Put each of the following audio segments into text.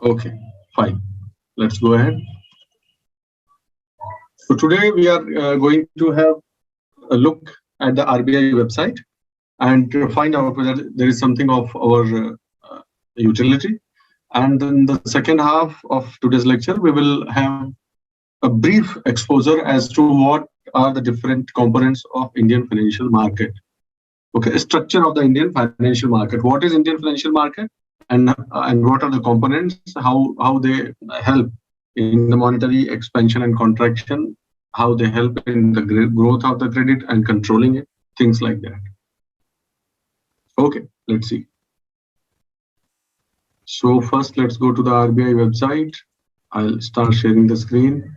Okay, fine. Let's go ahead. So today we are going to have a look at the RBI website and to find out whether there is something of our utility. And then the second half of today's lecture, we will have a brief exposure as to what are the different components of Indian financial market. Okay, structure of the Indian financial market. What is Indian financial market, and what are the components? How they help in the monetary expansion and contraction? How they help in the growth of the credit and controlling it? Things like that. Okay, let's see. So first, let's go to the RBI website. I'll start sharing the screen.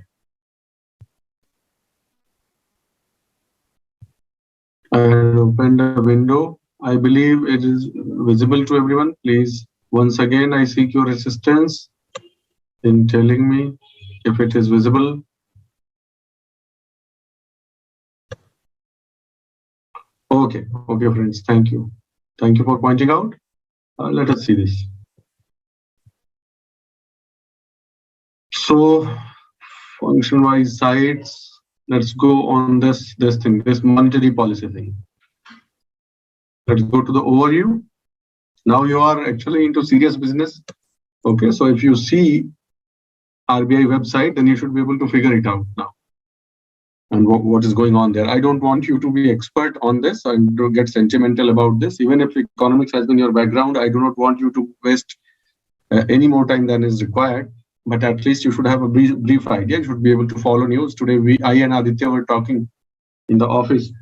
And open the window. I believe it is visible to everyone. Please, once again, I seek your assistance in telling me if it is visible. Okay, friends, thank you. Thank you for pointing out. Let us see this. So, function-wise sites. Let's go on this monetary policy thing. Let's go to the overview. Now you are actually into serious business. Okay, so if you see RBI website, then you should be able to figure it out now. And what is going on there. I don't want you to be expert on this and to get sentimental about this. Even if economics has been your background, I do not want you to waste any more time than is required. But at least you should have a brief idea. You should be able to follow news. Today, I and Aditya were talking in the office,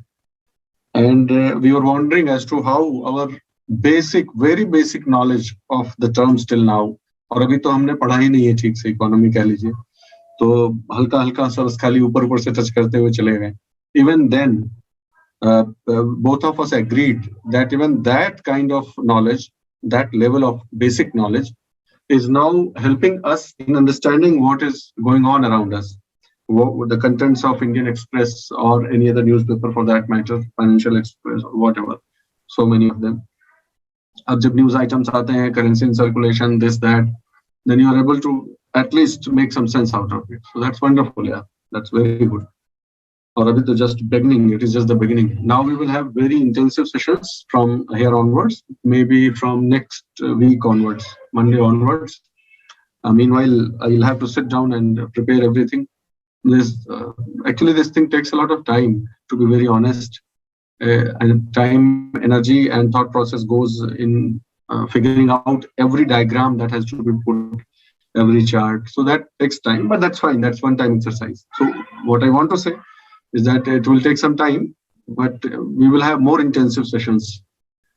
and we were wondering as to how our very basic knowledge of the terms till now. और अभी तो हमने पढ़ा ही नहीं है ठीक से economy कह लीजिए, तो हल्का हल्का सा खाली ऊपर से टच करते हुए चले गए. Even then, both of us agreed that even that kind of knowledge, that level of basic knowledge, is now helping us in understanding what is going on around us. The contents of Indian Express or any other newspaper for that matter, Financial Express or whatever, so many of them. अब जब news items आते हैं, currency in circulation, this, that, then you are able to at least make some sense out of it. So that's wonderful, yeah. That's very good. Or abhi to just beginning, it is just the beginning. Now we will have very intensive sessions from here onwards, maybe from next week onwards, Monday onwards. Meanwhile, I'll have to sit down and prepare everything. Actually, this thing takes a lot of time, to be very honest. And time, energy, and thought process goes in figuring out every diagram that has to be put, every chart. So that takes time, but that's fine. That's one-time exercise. So what I want to say is that it will take some time, but we will have more intensive sessions.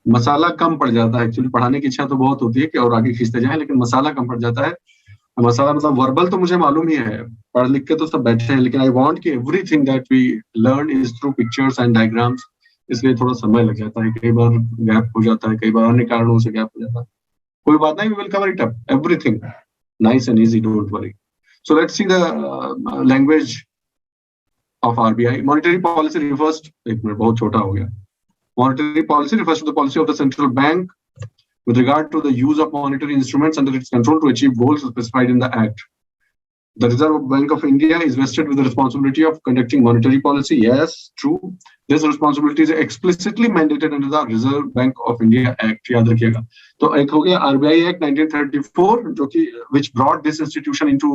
मसाला कम पड़ जाता है actually, पढ़ाने की इच्छा तो बहुत होती है कि और आगे खींचते जाएं, लेकिन मसाला कम पड़ जाता है. मसाला मतलब वर्बल तो मुझे मालूम ही है, पढ़ लिख के तो सब बैठे हैं, लेकिन आई वांट कि everything that we learn is through pictures and diagrams. इसलिए थोड़ा समय लग जाता है, कई बार गैप हो जाता है, कई बार अन्य कारणों से गैप हो जाता है. कोई बात नहीं, we will cover it up, everything nice and easy, don't worry. So let's see the language of RBI. Monetary policy refers to, एक मिनट बहुत छोटा हो गया. Monetary policy refers to the policy of the central bank with regard to the use of monetary instruments under its control to achieve goals specified in the Act. The Reserve Bank of India is vested with the responsibility of conducting monetary policy. Yes, true. This responsibility is explicitly mandated under the Reserve Bank of India Act. याद रखिएगा. तो एक हो गया RBI Act 1934, जो कि which brought this institution into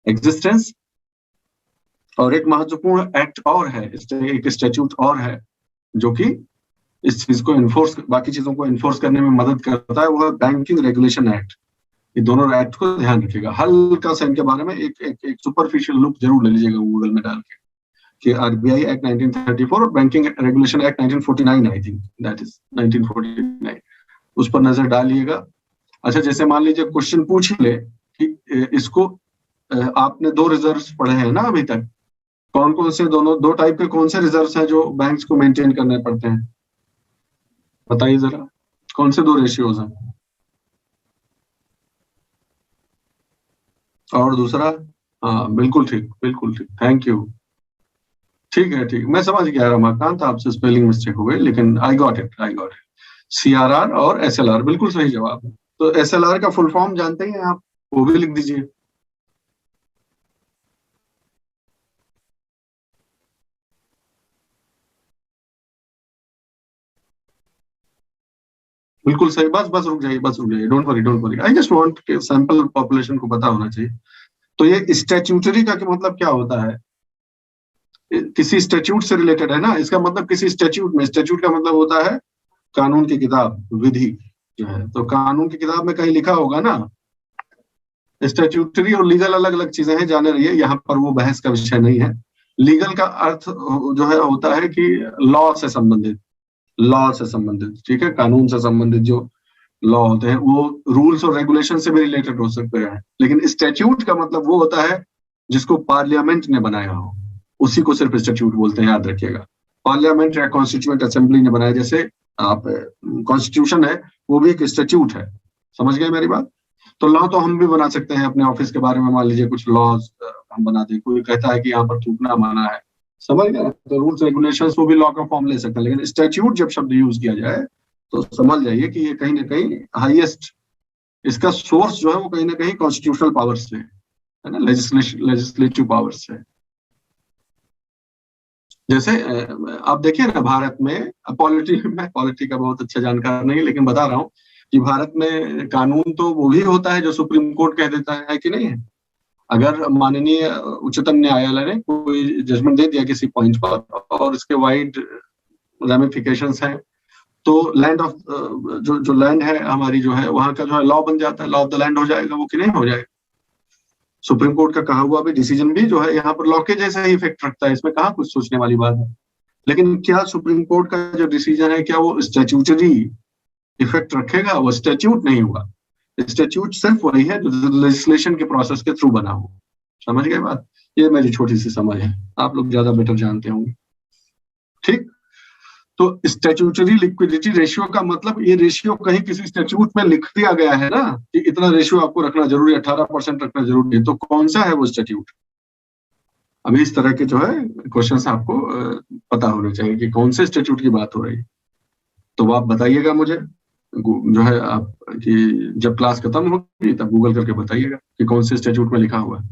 existence. और एक महत्वपूर्ण एक्ट और है, एक स्टैट्यूट और है, जो कि इस चीज को इन्फोर्स, बाकी चीजों को इन्फोर्स करने में मदद करता है. वो बैंकिंग रेगुलेशन एक्ट. ये दोनों एक्ट को ध्यान रखिएगा. हल्का सा इनके बारे में एक सुपरफिशियल लुक जरूर ले लीजिएगा गूगल में डाल के, कि आरबीआई एक्ट 1934 और banking regulation act 1949, I think that is 1949, उस पर नजर डालिएगा. अच्छा, जैसे मान लीजिए क्वेश्चन पूछ ले कि इसको आपने दो रिजर्व्स पढ़े हैं ना अभी तक, कौन कौन से दो टाइप के कौन से रिजर्व्स हैं जो बैंक्स को मेंटेन करने पड़ते हैं, बताइए जरा, कौन से दो रेशियोज हैं. और दूसरा, हाँ बिल्कुल ठीक, थैंक यू. ठीक है, मैं समझ गया रमाकांत, आपसे स्पेलिंग मिस्टेक हो गई, लेकिन आई गॉट इट. CRR और SLR बिल्कुल सही जवाब है. तो SLR का फुल फॉर्म जानते हैं आप, वो भी लिख दीजिए। बिल्कुल सही। बस बस रुक जाइए, बस रुक जाइए, don't worry don't worry, I just want कि सैंपल पॉपुलेशन को पता होना चाहिए। तो ये स्टैट्यूटरी का मतलब क्या होता है? किसी स्टैट्यूट से रिलेटेड है ना, इसका मतलब किसी स्टैट्यूट में, स्टैट्यूट का मतलब होता है कानून की किताब, विधि जो है, तो कानून की किताब में कहीं लिखा होगा ना। स्टैट्यूटरी और लीगल अलग अलग चीजें हैं, जाने रहिए, यहाँ पर वो बहस का विषय नहीं है। लीगल का अर्थ जो है होता है कि लॉ से संबंधित, लॉ से संबंधित, ठीक है, कानून से संबंधित जो लॉ होते हैं वो रूल्स और रेगुलेशन से भी रिलेटेड हो सकते हैं। लेकिन स्टैट्यूट का मतलब वो होता है जिसको पार्लियामेंट ने बनाया हो, उसी को सिर्फ स्टैट्यूट बोलते हैं, याद रखिएगा। पार्लियामेंट या कॉन्स्टिट्यूएंट असेंबली ने बनाया, जैसे आप कॉन्स्टिट्यूशन है वो भी एक स्टैट्यूट है। समझ गए मेरी बात? तो लॉ तो हम भी बना सकते हैं अपने ऑफिस के बारे में, मान लीजिए कुछ लॉज हम बना दें, कोई कहता है कि यहाँ पर थूकना मना है, समझ गए, तो रूल्स रेगुलेशंस वो भी लॉ का फॉर्म ले सकते हैं। लेकिन स्टैट्यूट जब शब्द यूज किया जाए तो समझ जाइए कि ये कहीं ना कहीं हाईएस्ट, इसका सोर्स जो है वो कहीं ना कहीं कॉन्स्टिट्यूशनल पावर से है ना, लेजिस्लेटिव पावर से। जैसे आप देखिए ना भारत में, पॉलिटी का बहुत अच्छा जानकार नहीं, लेकिन बता रहा हूँ कि भारत में कानून तो वो भी होता है जो सुप्रीम कोर्ट कह देता है कि नहीं है। अगर माननीय उच्चतम न्यायालय ने कोई जजमेंट दे दिया किसी पॉइंट पर और इसके वाइड रेमिफिकेशंस हैं, तो लैंड ऑफ जो लैंड है हमारी जो है, वहां का जो है लॉ बन जाता है, लॉ ऑफ द लैंड हो जाएगा वो, कि नहीं हो जाएगा। सुप्रीम कोर्ट का कहा हुआ भी डिसीजन भी जो है यहाँ पर लॉ के जैसा ही इफेक्ट रखता है, इसमें कहाँ कुछ सोचने वाली बात है। लेकिन क्या सुप्रीम कोर्ट का जो डिसीजन है क्या वो स्टैट्यूटरी इफेक्ट रखेगा? वो स्टैट्यूट नहीं हुआ। स्टैट्यूट सिर्फ वही है जो लेजिस्लेशन के प्रोसेस के थ्रू बना हो। समझ गए बात? ये मेरी छोटी सी समझ है, आप लोग ज्यादा बेटर जानते होंगे। ठीक, तो स्टैट्यूटरी लिक्विडिटी रेशियो का मतलब, ये रेशियो कहीं किसी स्टैट्यूट में लिख दिया गया है ना कि इतना रेशियो आपको रखना जरूरी है, 18% रखना जरूरी है, तो कौन सा है वो स्टैट्यूट? अभी इस तरह के जो है क्वेश्चन आपको पता होने चाहिए कि कौन से स्टैट्यूट की बात हो रही है। तो आप बताइएगा मुझे जो है, आप कि जब क्लास खत्म होगी तब गूगल करके बताइएगा कि कौन से स्टैट्यूट में लिखा हुआ है,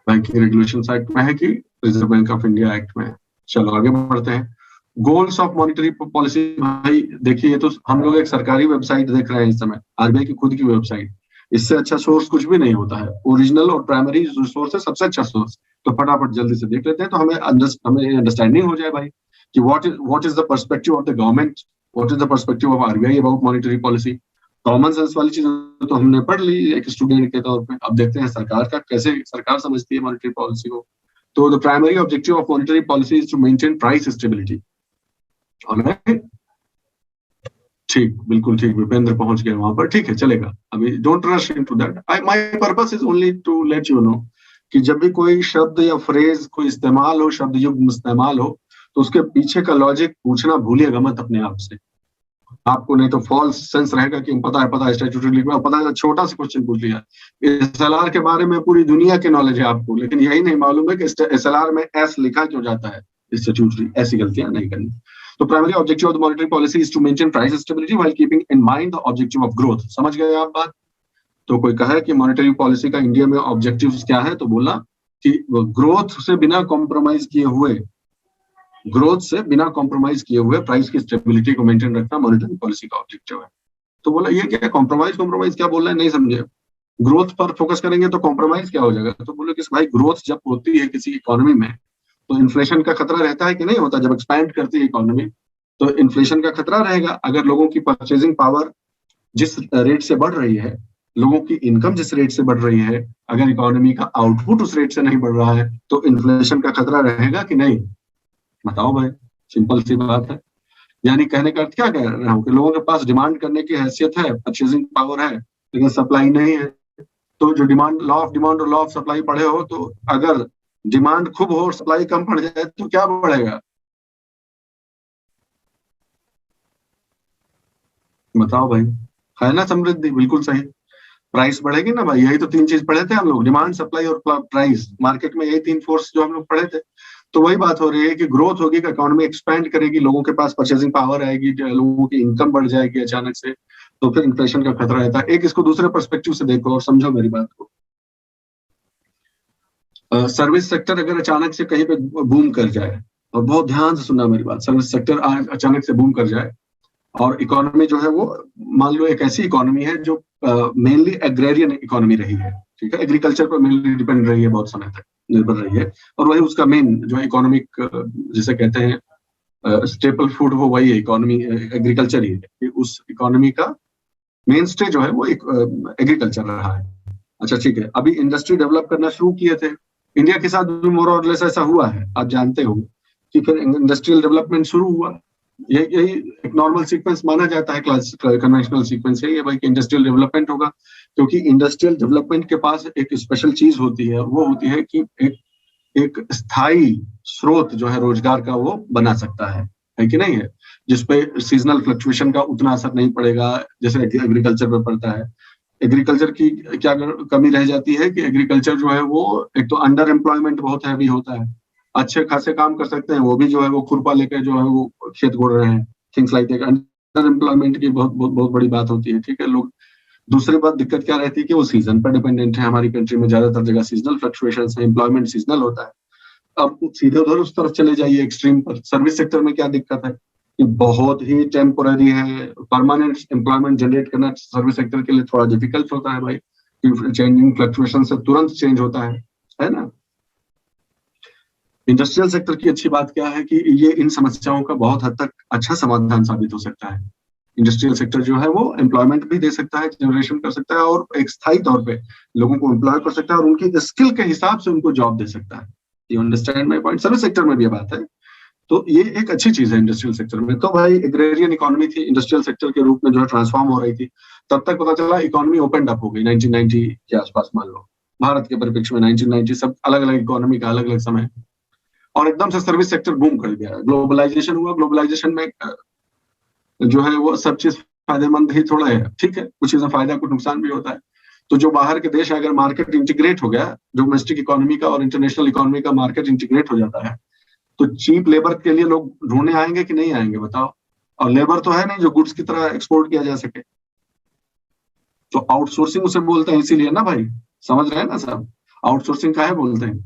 बैंकिंग रेगुलेशन एक्ट में है कि reserve bank of India act में है। चलो आगे बढ़ते हैं। गोल्स ऑफ मॉनेटरी पॉलिसी, भाई देखिए, ये तो हम लोग एक सरकारी वेबसाइट देख रहे हैं इस समय, आरबीआई की खुद की वेबसाइट। इससे अच्छा सोर्स कुछ भी नहीं होता है, ओरिजिनल और प्राइमरी सोर्स है सबसे अच्छा सोर्स। तो फटाफट जल्दी से देख लेते हैं, तो हमें अंडरस्टैंडिंग हो जाए भाई कि what is the perspective of the government, what is the perspective of RBI about monetary policy. Common sense वाली चीजें तो हमने पढ़ ली एक स्टूडेंट के तौर पे, अब देखते हैं सरकार का कैसे सरकार समझती है मॉनेटरी पॉलिसी को। तो the primary objective of monetary policy is to maintain price stability. ठीक, बिल्कुल ठीक, विपेंद्र पहुंच गए वहां पर, ठीक है, चलेगा, अभी don't rush into that. My purpose is only to let you know कि जब भी कोई शब्द या फ्रेज कोई इस्तेमाल हो, शब्द युग्म इस्तेमाल हो, तो उसके पीछे का लॉजिक पूछना भूलिएगा मत अपने आप से। आपको नहीं तो फॉल्स सेंस रहेगा कि पता है स्टैट्यूटरी लिखा, पता है, छोटा सा क्वेश्चन पूछ लिया। एसएलआर के बारे में पूरी दुनिया की नॉलेज है आपको, लेकिन यही नहीं मालूम है कि एसएलआर में एस लिखा क्यों जाता है। स्टैट्यूटरी ऐसी गलतियां नहीं करनी। तो primary objective of the monetary policy is to maintain price stability while keeping in mind the objective of growth. समझ गए आप बात? तो कोई कहे कि मॉनेटरी पॉलिसी का इंडिया में ऑब्जेक्टिव क्या है, तो बोला कि ग्रोथ से बिना कॉम्प्रोमाइज किए हुए, ग्रोथ से बिना कॉम्प्रोमाइज किए हुए प्राइस की स्टेबिलिटी को मेंटेन रखना मॉनेटरी पॉलिसी का ऑब्जेक्टिव है। तो बोला ये क्या कॉम्प्रोमाइज, कॉम्प्रोमाइज क्या बोल रहे हैं, नहीं समझे। ग्रोथ पर फोकस करेंगे तो कॉम्प्रोमाइज क्या हो जाएगा? तो बोले कि भाई ग्रोथ जब होती है किसी इकोनॉमी में तो इन्फ्लेशन का खतरा रहता है कि नहीं होता? जब एक्सपैंड करती है इकोनॉमी तो इन्फ्लेशन का खतरा रहेगा। अगर लोगों की परचेजिंग पावर जिस रेट से बढ़ रही है, लोगों की इनकम जिस रेट से बढ़ रही है, अगर इकोनॉमी का आउटपुट उस रेट से नहीं बढ़ रहा है तो इन्फ्लेशन का खतरा रहेगा कि नहीं? बताओ भाई, सिंपल सी बात है। यानी कहने का अर्थ क्या कह रहा हूँ कि लोगों के पास डिमांड करने की हैसियत है, परचेजिंग पावर है, लेकिन सप्लाई नहीं है। तो जो डिमांड, लॉ ऑफ डिमांड और लॉ ऑफ सप्लाई पढ़े हो, तो अगर डिमांड खूब हो और सप्लाई कम पड़ जाए तो क्या बढ़ेगा? बताओ भाई, है ना समृद्धि? बिल्कुल सही, प्राइस बढ़ेगी ना भाई। यही तो तीन चीज पढ़े थे हम लोग, डिमांड, सप्लाई और प्राइस। मार्केट में यही तीन फोर्स जो हम लोग पढ़े थे। तो वही बात हो रही है कि ग्रोथ होगी, इकोनॉमी एक्सपैंड करेगी, लोगों के पास परचेसिंग पावर आएगी, लोगों की इनकम बढ़ जाएगी अचानक से, तो फिर इन्फ्लेशन का खतरा रहता है। एक इसको दूसरे पर्सपेक्टिव से देखो और समझो मेरी बात को। सर्विस सेक्टर अगर अचानक से कहीं पे बूम कर जाए, और बहुत ध्यान से सुनना मेरी बात, सर्विस सेक्टर अचानक से बूम कर जाए और इकोनॉमी जो है वो, मान लो एक ऐसी इकोनॉमी है जो मेनली एग्रेरियन इकोनॉमी रही है, ठीक है, एग्रीकल्चर पर मेनली डिपेंड रही है, बहुत समय तक निर्भर रही है, और वही उसका मेन जो इकोनॉमिक जिसे कहते हैं स्टेपल फूड, वो वही है इकोनॉमी, एग्रीकल्चर ही है। उस इकोनॉमी का मेन स्टे जो है वो एग्रीकल्चर रहा है। अच्छा ठीक है, अभी इंडस्ट्री डेवलप करना शुरू किए थे, इंडिया के साथ भी मोर और लेस ऐसा हुआ है, आप जानते हो कि फिर इंडस्ट्रियल डेवलपमेंट शुरू हुआ। यही एक नॉर्मल सीक्वेंस माना जाता है, कन्वेंशनल सीक्वेंस है ये भाई, कि इंडस्ट्रियल डेवलपमेंट होगा, क्योंकि इंडस्ट्रियल डेवलपमेंट के पास एक स्पेशल चीज होती है, वो होती है कि एक स्थायी स्रोत जो है रोजगार का वो बना सकता है कि नहीं है, जिसपे सीजनल फ्लक्चुएशन का उतना असर नहीं पड़ेगा जैसे एग्रीकल्चर पे पड़ता है। एग्रीकल्चर की क्या कमी रह जाती है कि एग्रीकल्चर जो है वो एक तो अंडर एम्प्लॉयमेंट बहुत हैवी होता है, अच्छे खासे काम कर सकते हैं वो भी जो है वो खुरपा लेकर जो है वो खेत गोड़ रहे हैं, things like that. Under employment की बहुत बहुत बहुत बड़ी बात होती है, ठीक है लोग। दूसरी बात दिक्कत क्या रहती है कि वो सीजन पर डिपेंडेंट है, हमारी कंट्री में ज्यादातर जगह सीजनल फ्लक्चुएशंस है, एम्प्लॉयमेंट सीजनल होता है। अब सीधे उधर उस तरफ चले जाइए एक्सट्रीम पर, सर्विस सेक्टर में क्या दिक्कत है कि बहुत ही टेम्पोररी है, परमानेंट एम्प्लॉयमेंट जनरेट करना सर्विस सेक्टर के लिए थोड़ा डिफिकल्ट होता है भाई, चेंजिंग फ्लक्चुएशन से तुरंत चेंज होता है ना। इंडस्ट्रियल सेक्टर की अच्छी बात क्या है कि ये इन समस्याओं का बहुत हद तक अच्छा समाधान साबित हो सकता है। इंडस्ट्रियल सेक्टर जो है वो एम्प्लॉयमेंट भी दे सकता है, जनरेशन कर सकता है, और एक स्थायी तौर पे लोगों को एम्प्लॉय कर सकता है और उनकी स्किल के हिसाब से उनको जॉब दे सकता है। You understand my point? Service sector में भी ये बात है, तो ये एक अच्छी चीज है इंडस्ट्रियल सेक्टर में। तो भाई एग्रेरियन इकोनॉमी थी, इंडस्ट्रियल सेक्टर के रूप में जो है ट्रांसफॉर्म हो रही थी, तब तक पता चला इकोनॉमी ओपन अप हो गई 1990 के आसपास, मान लो भारत के परिप्रेक्ष्य में 1990, सब अलग अलग इकोनॉमी का अलग अलग समय, और एकदम से सर्विस सेक्टर बूम कर गया, ग्लोबलाइजेशन हुआ। ग्लोबलाइजेशन में जो है वो सब चीज फायदेमंद ही थोड़ा है, ठीक है, कुछ चीजें फायदा कुछ नुकसान भी होता है। तो जो बाहर के देश है, अगर मार्केट इंटीग्रेट हो गया, डोमेस्टिक इकोनॉमी का और इंटरनेशनल इकोनॉमी का मार्केट इंटीग्रेट हो जाता है, तो चीप लेबर के लिए लोग ढूंढने आएंगे कि नहीं आएंगे बताओ? और लेबर तो है नहीं जो गुड्स की तरह एक्सपोर्ट किया जा सके, तो आउटसोर्सिंग उसे बोलते हैं, इसीलिए ना भाई, समझ रहे हैं ना सब, आउटसोर्सिंग का है बोलते हैं,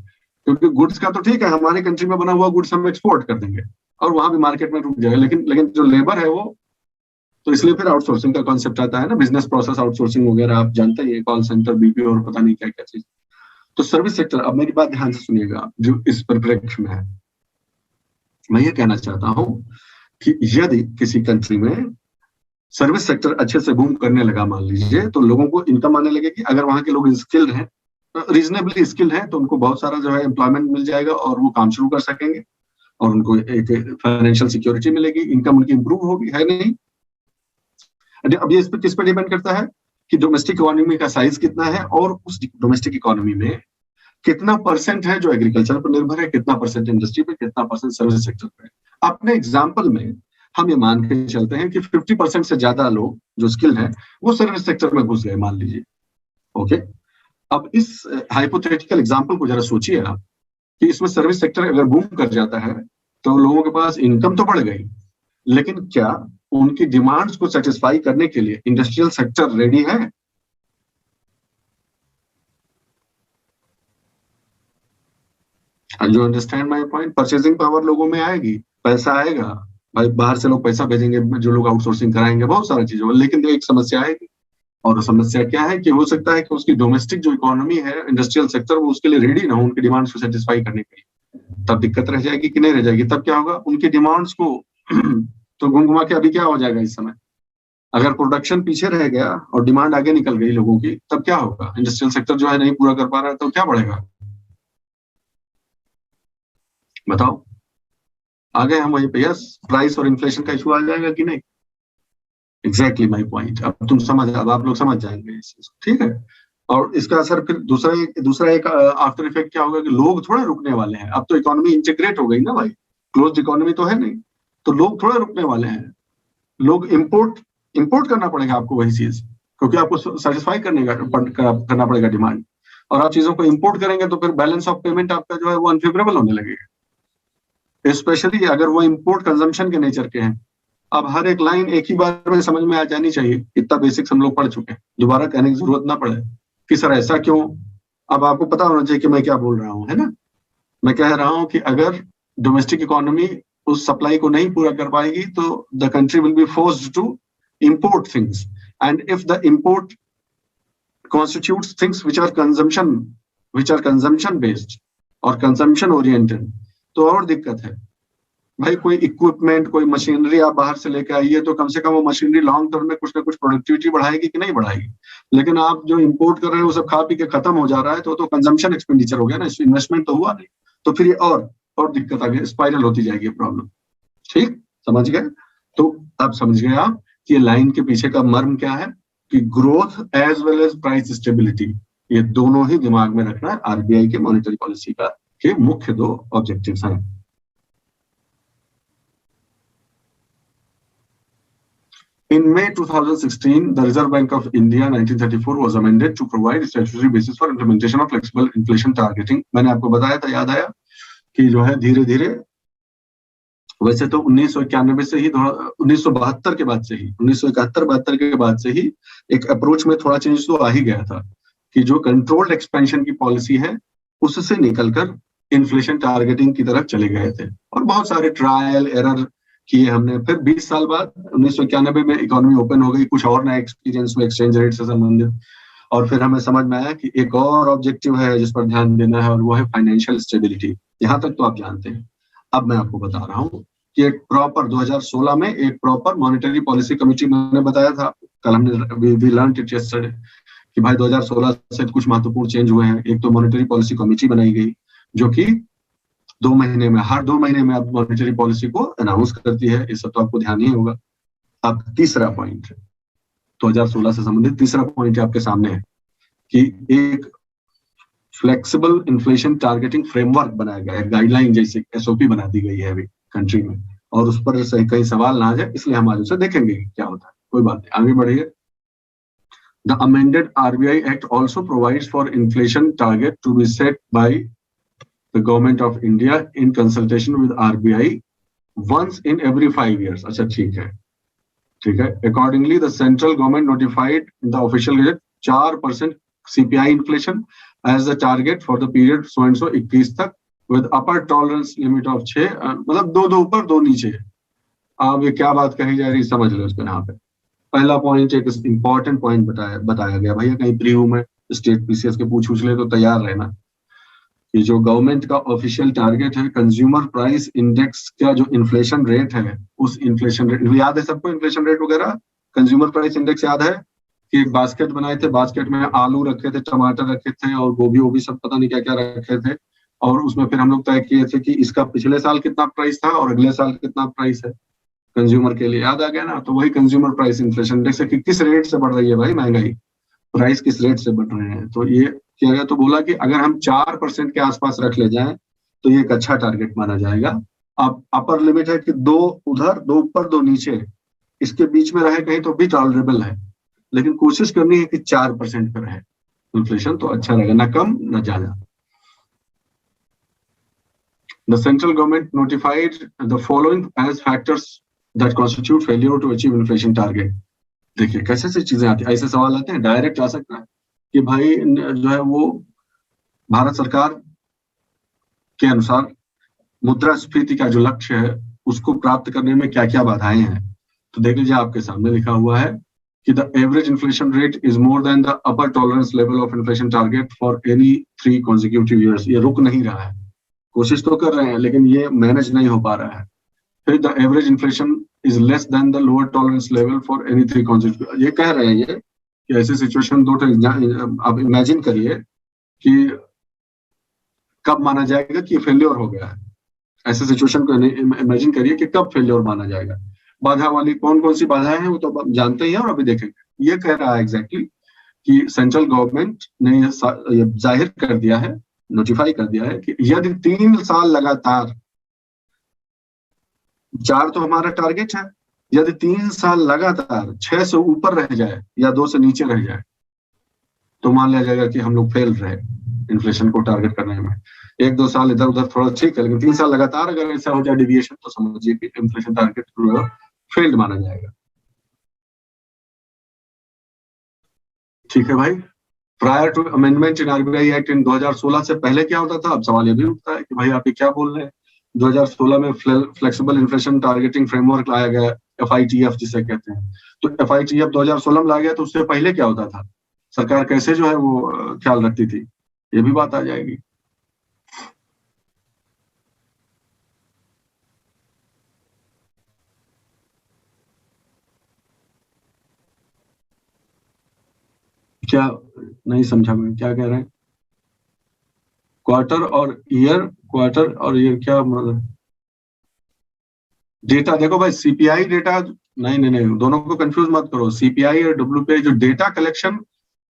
क्योंकि गुड्स का तो ठीक है, हमारे कंट्री में बना हुआ गुड्स हम एक्सपोर्ट कर देंगे और वहां भी मार्केट में रुक जाएगा, लेकिन जो लेबर है वो, तो इसलिए फिर आउटसोर्सिंग का कॉन्सेप्ट आता है ना, बिजनेस प्रोसेस आउटसोर्सिंग वगैरह, आप जानते हैं, कॉल सेंटर, बीपीओ और पता नहीं क्या क्या चीज। तो सर्विस सेक्टर, अब मेरी बात ध्यान से सुनिएगा जो इस परिप्रेक्ष्य में है, मैं ये कहना चाहता हूं कि यदि किसी कंट्री में सर्विस सेक्टर अच्छे से बूम करने लगा मान लीजिए, तो लोगों को इनकम आने लगेगी। अगर वहां के लोग स्किल्ड हैं, रीजनेबली स्किल्ड हैं, तो उनको बहुत सारा जो है एम्प्लॉयमेंट मिल जाएगा और वो काम शुरू कर सकेंगे और उनको एक फाइनेंशियल सिक्योरिटी मिलेगी, इनकम उनकी इंप्रूव होगी, है नहीं? अब ये इस पर किस पर डिपेंड करता है कि डोमेस्टिक इकोनॉमी का साइज कितना है और उस डोमेस्टिक इकोनॉमी में कितना परसेंट है जो एग्रीकल्चर पर निर्भर है, कितना परसेंट इंडस्ट्री पे, कितना परसेंट सर्विस सेक्टर पे। अपने एग्जाम्पल में हम ये मान के चलते हैं कि 50% से ज्यादा लोग जो स्किल हैं वो सर्विस सेक्टर में घुस गए मान लीजिए, ओके। अब इस हाइपोथेटिकल एग्जाम्पल को जरा सोचिए आप कि इसमें सर्विस सेक्टर अगर बूम कर जाता है तो लोगों के पास इनकम तो बढ़ गई, लेकिन क्या उनकी डिमांड्स को सेटिस्फाई करने के लिए इंडस्ट्रियल सेक्टर रेडी है? You understand my point? Purchasing power लोगों में आएगी, पैसा आएगा भाई, बाहर से लोग पैसा भेजेंगे, जो लोग आउटसोर्सिंग कराएंगे, बहुत सारी चीजें, लेकिन एक समस्या आएगी, और समस्या क्या है कि हो सकता है कि उसकी डोमेस्टिक जो इकोनॉमी है, इंडस्ट्रियल सेक्टर, वो उसके लिए रेडी ना हो उनकी डिमांड्स को सेटिस्फाई करने के लिए। तब दिक्कत रह जाएगी कि नहीं रह जाएगी? तब क्या होगा, उनकी डिमांड्स को तो घुमा के अभी क्या हो जाएगा इस समय, अगर प्रोडक्शन पीछे रह गया और डिमांड आगे निकल गई लोगों की, तब क्या होगा? इंडस्ट्रियल सेक्टर जो है नहीं पूरा कर पा रहा है, तो क्या बढ़ेगा बताओ? आगे हम वहीं पे, यस, प्राइस और इन्फ्लेशन का इशू आ जाएगा कि नहीं? Exactly my point. अब आप लोग समझ जाएंगे इस चीज को, ठीक है। और इसका असर फिर दूसरा एक आफ्टर इफेक्ट क्या होगा कि लोग थोड़ा रुकने वाले हैं। अब तो इकोनॉमी इंटीग्रेट हो गई ना भाई, क्लोज्ड इकोनॉमी तो है नहीं, तो लोग थोड़ा रुकने वाले हैं। लोग इंपोर्ट करना पड़ेगा आपको वही चीज, क्योंकि आपको सेटिस्फाई करना पड़ेगा डिमांड, और आप चीजों को इंपोर्ट करेंगे तो फिर बैलेंस ऑफ पेमेंट आपका जो है वो अनफेवरेबल होने लगेगा। स्पेशली अगर वो इंपोर्ट कंजम्पशन के नेचर के हैं। अब हर एक लाइन एक ही बार में समझ में आ जानी चाहिए, इतना बेसिक्स हम लोग पढ़ चुके हैं, दोबारा कहने की जरूरत ना पड़े कि सर ऐसा क्यों। अब आपको पता होना चाहिए कि मैं क्या बोल रहा हूँ, है ना। मैं कह रहा हूँ कि अगर डोमेस्टिक इकोनॉमी उस सप्लाई को नहीं पूरा कर पाएगी तो the country will be forced to import things, and if the import constitutes things which are consumption based और consumption oriented, तो और दिक्कत है भाई। कोई इक्विपमेंट, कोई मशीनरी आप बाहर से लेके आइए तो कम से कम वो मशीनरी लॉन्ग टर्म में कुछ ना कुछ प्रोडक्टिविटी बढ़ाएगी कि नहीं बढ़ाएगी। लेकिन आप जो इंपोर्ट कर रहे हैं वो सब खा पी के खत्म हो जा रहा है, तो कंजम्पशन एक्सपेंडिचर हो गया ना, इन्वेस्टमेंट तो हुआ नहीं। तो फिर ये और दिक्कत आ गई, स्पाइरल होती जाएगी प्रॉब्लम। ठीक, समझ गए। तो अब समझ गए आप कि लाइन के पीछे का मर्म क्या है, कि growth as well as price stability, ये दोनों ही दिमाग में रखना आरबीआई के मॉनेटरी पॉलिसी का के मुख्य दो ऑब्जेक्टिव्स हैं। In May 2016, the Reserve Bank of India 1934 was amended to provide statutory basis for implementation of flexible inflation targeting। मैंने आपको बताया था, याद आया कि जो है धीरे धीरे, वैसे तो 1991 से ही, 1972 के बाद से ही, 1971-72 के बाद से ही एक अप्रोच में थोड़ा चेंज तो आ ही गया था कि जो कंट्रोल्ड एक्सपेंशन की पॉलिसी है उससे निकलकर इन्फ्लेशन टारगेटिंग की तरफ चले गए थे, और बहुत सारे ट्रायल एरर किए हमने। फिर 20 साल बाद 1991 में इकोनॉमी ओपन हो गई, कुछ और नया एक्सपीरियंस हुआ एक्सचेंज रेट से संबंधित, और फिर हमें समझ में आया कि एक और ऑब्जेक्टिव है जिस पर ध्यान देना है, और वो है फाइनेंशियल स्टेबिलिटी। यहाँ तक तो आप जानते हैं। अब मैं आपको बता रहा हूँ कि एक प्रॉपर 2016 में एक प्रॉपर मॉनेटरी पॉलिसी कमेटी, मैंने बताया था कल, हमने वी लर्नड इट यस्टरडे कि भाई 2016 से कुछ महत्वपूर्ण चेंज हुए हैं। एक तो मॉनेटरी पॉलिसी कमेटी बनाई गई जो कि 2 महीने में, हर 2 महीने में अब मॉनेटरी पॉलिसी को अनाउंस करती है। ये सब तो आपको ध्यान ही होगा। अब तीसरा पॉइंट 2016 से संबंधित तीसरा पॉइंट आपके सामने है कि एक फ्लेक्सिबल इन्फ्लेशन टारगेटिंग फ्रेमवर्क बनाया गया है, गाइडलाइन जैसे एसओपी बना दी गई है अभी कंट्री में, और उस पर सही कहीं सवाल ना आ जाए इसलिए हम आज उसे देखेंगे क्या होता है। कोई बात नहीं, आगे बढ़िए। The amended RBI act also provides for inflation target to be set by the government of India in consultation with RBI once in every 5 years। अच्छा, ठीक है। Accordingly, the central government notified in the official gazette 4% CPI inflation as the target for the period so and so 21 तक, with upper tolerance limit of 6, मतलब 2 ऊपर 2 नीचे। अब ये क्या बात कही जा रही है समझ लो इसको। यहाँ पे पहला पॉइंट एक इंपॉर्टेंट पॉइंट बताया गया भैया, कहीं प्रीव्यू में स्टेट पीसीएस के पूछ ले तो तैयार रहना। ये जो गवर्नमेंट का ऑफिशियल टारगेट है, कंज्यूमर प्राइस इंडेक्स का जो इन्फ्लेशन रेट है, उस इन्फ्लेशन रेट याद है सबको, इन्फ्लेशन रेट वगैरह। कंज्यूमर प्राइस इंडेक्स याद है कि एक बास्केट बनाए थे, बास्केट में आलू रखे थे, टमाटर रखे थे और गोभी सब पता नहीं क्या क्या रखे थे, और उसमें फिर हम लोग तय किए थे कि इसका पिछले साल कितना प्राइस था और अगले साल कितना प्राइस है कंज्यूमर के लिए। याद आ गया ना। तो वही कंज्यूमर प्राइस इन्फ्लेशन इंडेक्स है कि किस रेट से बढ़ रही है भाई महंगाई, प्राइस किस रेट से बढ़ रहे हैं। तो ये किया गया। तो बोला कि अगर हम 4% के आसपास रख ले जाएं तो ये एक अच्छा टारगेट माना जाएगा। अब अपर लिमिट है कि 2 उधर 2 ऊपर 2 नीचे, इसके बीच में रहे कहीं तो भी टॉलरेबल है, लेकिन कोशिश करनी है कि 4% पर रहे इन्फ्लेशन, तो अच्छा रहेगा, ना कम ना ज्यादा। The central government notified the following as factors that constitute failure to achieve inflation target। देखिए कैसे से चीजें आती है, ऐसे सवाल आते हैं, डायरेक्ट आ सकता है कि भाई जो है वो भारत सरकार के अनुसार मुद्रास्फीति का जो लक्ष्य है उसको प्राप्त करने में क्या क्या बाधाएं हैं। तो देख लीजिए आपके सामने लिखा हुआ है कि the average inflation rate is more than the upper tolerance level of inflation target for any 3 consecutive years। ये रुक नहीं रहा है, कोशिश तो कर रहे हैं लेकिन ये मैनेज नहीं हो पा रहा है। फिर the average inflation is less than the lower tolerance level for any 3 consecutive। ये कह रहे हैं ये कि ऐसी सिचुएशन आप इमेजिन करिए कि कब माना जाएगा कि फेलियर हो गया है। ऐसे सिचुएशन को इमेजिन करिए कि कब फेलियर माना जाएगा। बाधा वाली कौन कौन सी बाधाएं हैं वो तो आप जानते ही हैं और अभी देखेंगे। ये कह रहा है एग्जैक्टली कि सेंट्रल गवर्नमेंट ने ये जाहिर कर दिया है, नोटिफाई कर दिया है कि यदि 3 साल लगातार, 4 तो हमारा टारगेट है, यदि 3 साल लगातार 6 से ऊपर रह जाए या 2 से नीचे रह जाए तो मान लिया जाएगा कि हम लोग फेल रहे। इन्फ्लेशन को टारगेट करने में। 1-2 साल इधर उधर थोड़ा ठीक है, लेकिन 3 साल लगातार अगर ऐसा हो जाए डिविएशन, तो समझिए कि इन्फ्लेशन टारगेट फेल्ड माना जाएगा। ठीक है भाई। Prior to amendment in RBI act in 2016 से पहले क्या होता था? अब सवाल ये भी उठता है कि भाई आप ये क्या बोल रहे हैं। 2016 में फ्लेक्सिबल इन्फ्लेशन टारगेटिंग फ्रेमवर्क लाया गया, FITF जिसे कहते हैं। तो FITF 2016 में लाया गया, तो उससे पहले क्या होता था? सरकार कैसे जो है वो ख्याल रखती थी, ये भी बात आ जाएगी। क्या नहीं समझा मैं, क्या कह रहे हैं? क्वार्टर और ईयर क्या मतलब? डेटा देखो भाई, सीपीआई डेटा नहीं, दोनों को कंफ्यूज मत करो। सीपीआई और WPI जो डेटा कलेक्शन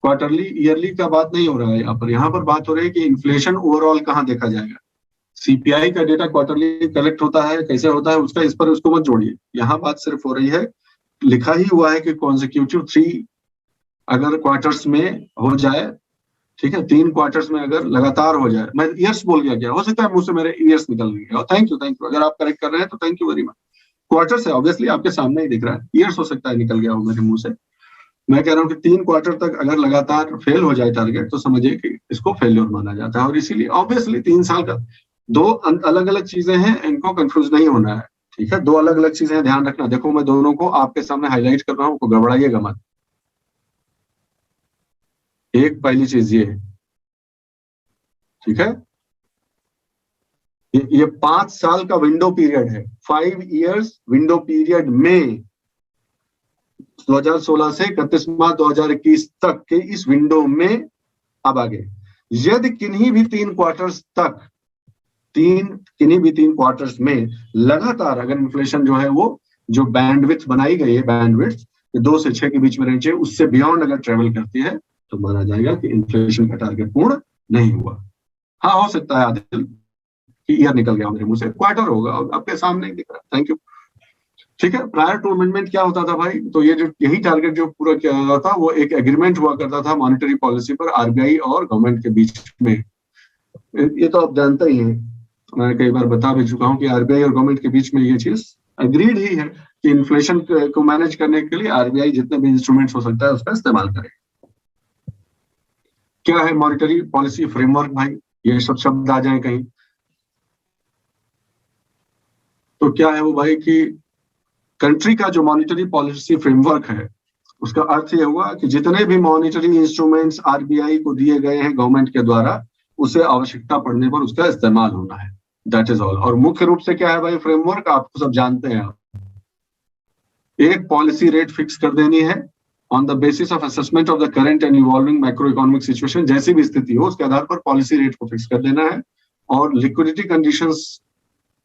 क्वार्टरली ईयरली का बात नहीं हो रहा है यहाँ पर बात हो रही है कि इन्फ्लेशन ओवरऑल कहाँ देखा जाएगा। सीपीआई का डेटा क्वार्टरली कलेक्ट होता है, कैसे होता है उसका, इस पर उसको मत जोड़िए। यहाँ बात सिर्फ हो रही है, लिखा ही हुआ है कि कॉन्सिक्यूटिव 3 अगर क्वार्टर्स में हो जाए, ठीक है, 3 क्वार्टर्स में अगर लगातार हो जाए। मैं ईयर्स बोल गया, क्या हो सकता है मुंह से मेरे ईयर्स निकल गए। और थैंक यू अगर आप करेक्ट कर रहे हैं तो thank you very much. Quarter से ऑब्वियसली आपके सामने ही दिख रहा है, ईयर्स हो सकता है निकल गया हो मेरे मुंह से। मैं कह रहा हूँ कि 3 क्वार्टर तक अगर लगातार फेल हो जाए टारगेट, तो समझिए कि इसको फेल्योर माना जाता है। और इसीलिए ऑब्वियसली 3 साल का 2 अलग अलग चीजें हैं, इनको कंफ्यूज नहीं होना है। ठीक है, 2 अलग अलग चीजें हैं, ध्यान रखना। देखो मैं दोनों को आपके सामने हाईलाइट कर रहा हूँ, को गड़बड़ाइएगा मत। एक पहली चीज ये, ठीक है, ये 5 साल का विंडो पीरियड है। 5 इयर्स विंडो पीरियड में 2016 से 31 मार्च 2021 तक के इस विंडो में, अब आगे, यदि किन्हीं भी 3 क्वार्टर्स में लगातार अगर इन्फ्लेशन जो है वो जो बैंडविड्थ बनाई गई है, बैंडविड्थ 2 से 6 के बीच में रेंज है, उससे बियॉन्ड अगर ट्रेवल करती है, तो माना जाएगा कि इन्फ्लेशन का टारगेट पूर्ण नहीं हुआ। हाँ, हो सकता है आदिल कि ईयर निकल गया मेरे मुंह से, क्वार्टर होगा, आपके सामने दिख रहा है। Thank you. ठीक है, प्रायर टू अमेंडमेंट क्या होता था भाई? तो ये जो यही टारगेट जो पूरा किया जाता था, वो एक एग्रीमेंट हुआ करता था मॉनेटरी पॉलिसी पर आरबीआई और गवर्नमेंट के बीच में। ये तो आप जानते ही हैं, मैं कई बार बता भी चुका हूं कि आरबीआई और गवर्नमेंट के बीच में ये चीज अग्रीड ही है कि इन्फ्लेशन को मैनेज करने के लिए आरबीआई जितने भी इंस्ट्रूमेंट्स हो सकता है उसका इस्तेमाल करे। क्या है मॉनेटरी पॉलिसी फ्रेमवर्क भाई? ये सब शब्द आ जाए कहीं तो क्या है वो भाई कि कंट्री का जो मॉनेटरी पॉलिसी फ्रेमवर्क है, उसका अर्थ ये हुआ कि जितने भी मॉनेटरी इंस्ट्रूमेंट्स आरबीआई को दिए गए हैं गवर्नमेंट के द्वारा, उसे आवश्यकता पड़ने पर उसका इस्तेमाल होना है। That is all. और मुख्य रूप से क्या है भाई फ्रेमवर्क, आपको सब जानते हैं आप। एक पॉलिसी रेट फिक्स कर देनी है on the basis of assessment of the current and evolving macro economic situation. जैसी भी स्थिति हो उसके आधार पर पॉलिसी रेट को फिक्स कर देना है। और लिक्विडिटी कंडीशंस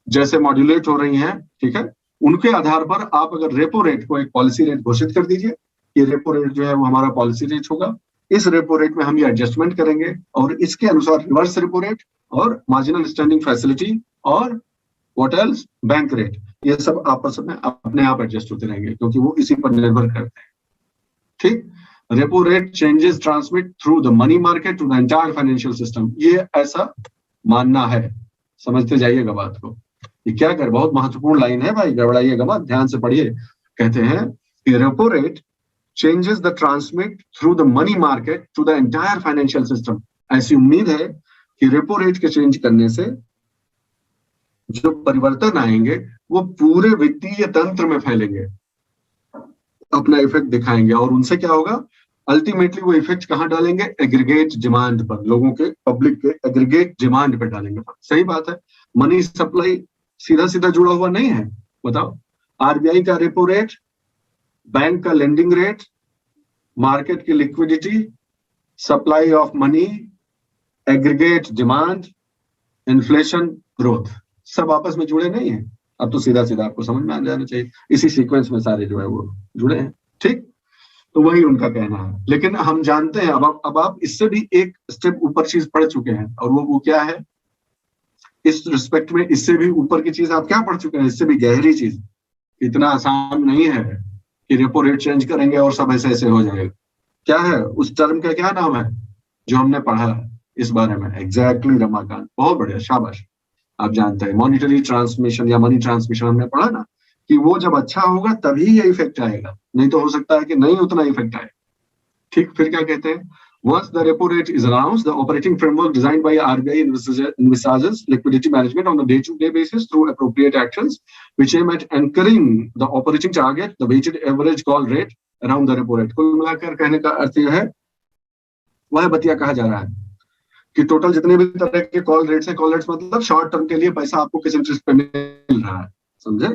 जैसे मॉड्यूलेट हो रही हैं, ठीक है, उनके आधार पर आप अगर रेपो रेट को एक पॉलिसी रेट घोषित कर दीजिए, ये रेपो रेट जो है वो हमारा पॉलिसी रेट होगा। इस रेपो रेट में हम ये एडजस्टमेंट करेंगे और इसके अनुसार रिवर्स रेपो रेट और मार्जिनल स्टैंडिंग फैसिलिटी और व्हाट एल्स बैंक रेट, ये सब आपस में अपने आप एडजस्ट होते रहेंगे, क्योंकि वो इसी पर निर्भर करते हैं। ठीक, repo rate changes transmit through the money market to the entire financial system, ये ऐसा मानना है। समझते जाइएगा बात को। ये क्या कर, बहुत महत्वपूर्ण लाइन है भाई, गड़बड़ाइएगा मत, ध्यान से पढ़िए। कहते हैं कि repo rate changes the transmit through the money market to the entire financial system. ऐसी उम्मीद है कि रेपो रेट के चेंज करने से जो परिवर्तन आएंगे वो पूरे वित्तीय तंत्र में फैलेंगे, अपना इफेक्ट दिखाएंगे। और उनसे क्या होगा, अल्टीमेटली वो इफेक्ट कहाँ डालेंगे? एग्रीगेट डिमांड पर, लोगों के, पब्लिक के एग्रीगेट डिमांड पर डालेंगे। सही बात है, मनी सप्लाई सीधा सीधा जुड़ा हुआ नहीं है। बताओ, आरबीआई का रेपो रेट, बैंक का लेंडिंग रेट, मार्केट की liquidity, supply of money, aggregate demand, inflation, growth, सब आपस में जुड़े नहीं है। अब तो सीधा सीधा आपको समझ में आ जाना चाहिए, इसी सीक्वेंस में सारे जो है वो जुड़े हैं। ठीक, तो वही उनका कहना है। लेकिन हम जानते हैं, अब आप इससे भी एक स्टेप ऊपर चीज पढ़ चुके हैं, और वो क्या है इस रिस्पेक्ट में? इससे भी ऊपर की चीज आप क्या पढ़ चुके हैं, इससे भी गहरी चीज? इतना आसान नहीं है कि रेपो रेट चेंज करेंगे और सब ऐसे ऐसे हो जाएगा। क्या है उस टर्म का, क्या नाम है जो हमने पढ़ा? इस बारे में। एग्जैक्टली रमाकांत, बहुत बढ़िया, शाबाश। आप जानते हैं मॉनिटरी ट्रांसमिशन या मनी ट्रांसमिशन हमने पढ़ा ना, कि वो जब अच्छा होगा तभी ये इफेक्ट आएगा, नहीं तो हो सकता है कि नहीं उतना इफेक्ट आए। ठीक, फिर क्या कहते हैं, once the repo rate is announced, the operating framework designed by RBI envisages liquidity management on a day-to-day basis through appropriate actions which aim at anchoring the operating target, the weighted average call rate around the repo rate। कुल मिलाकर कहने का अर्थ यह है, वह बतिया कहा जा रहा है कि टोटल जितने भी तरह के कॉल रेट्स हैं, कॉल रेट्स मतलब शॉर्ट टर्म के लिए पैसा आपको किस इंटरेस्ट पे मिल रहा है, समझे।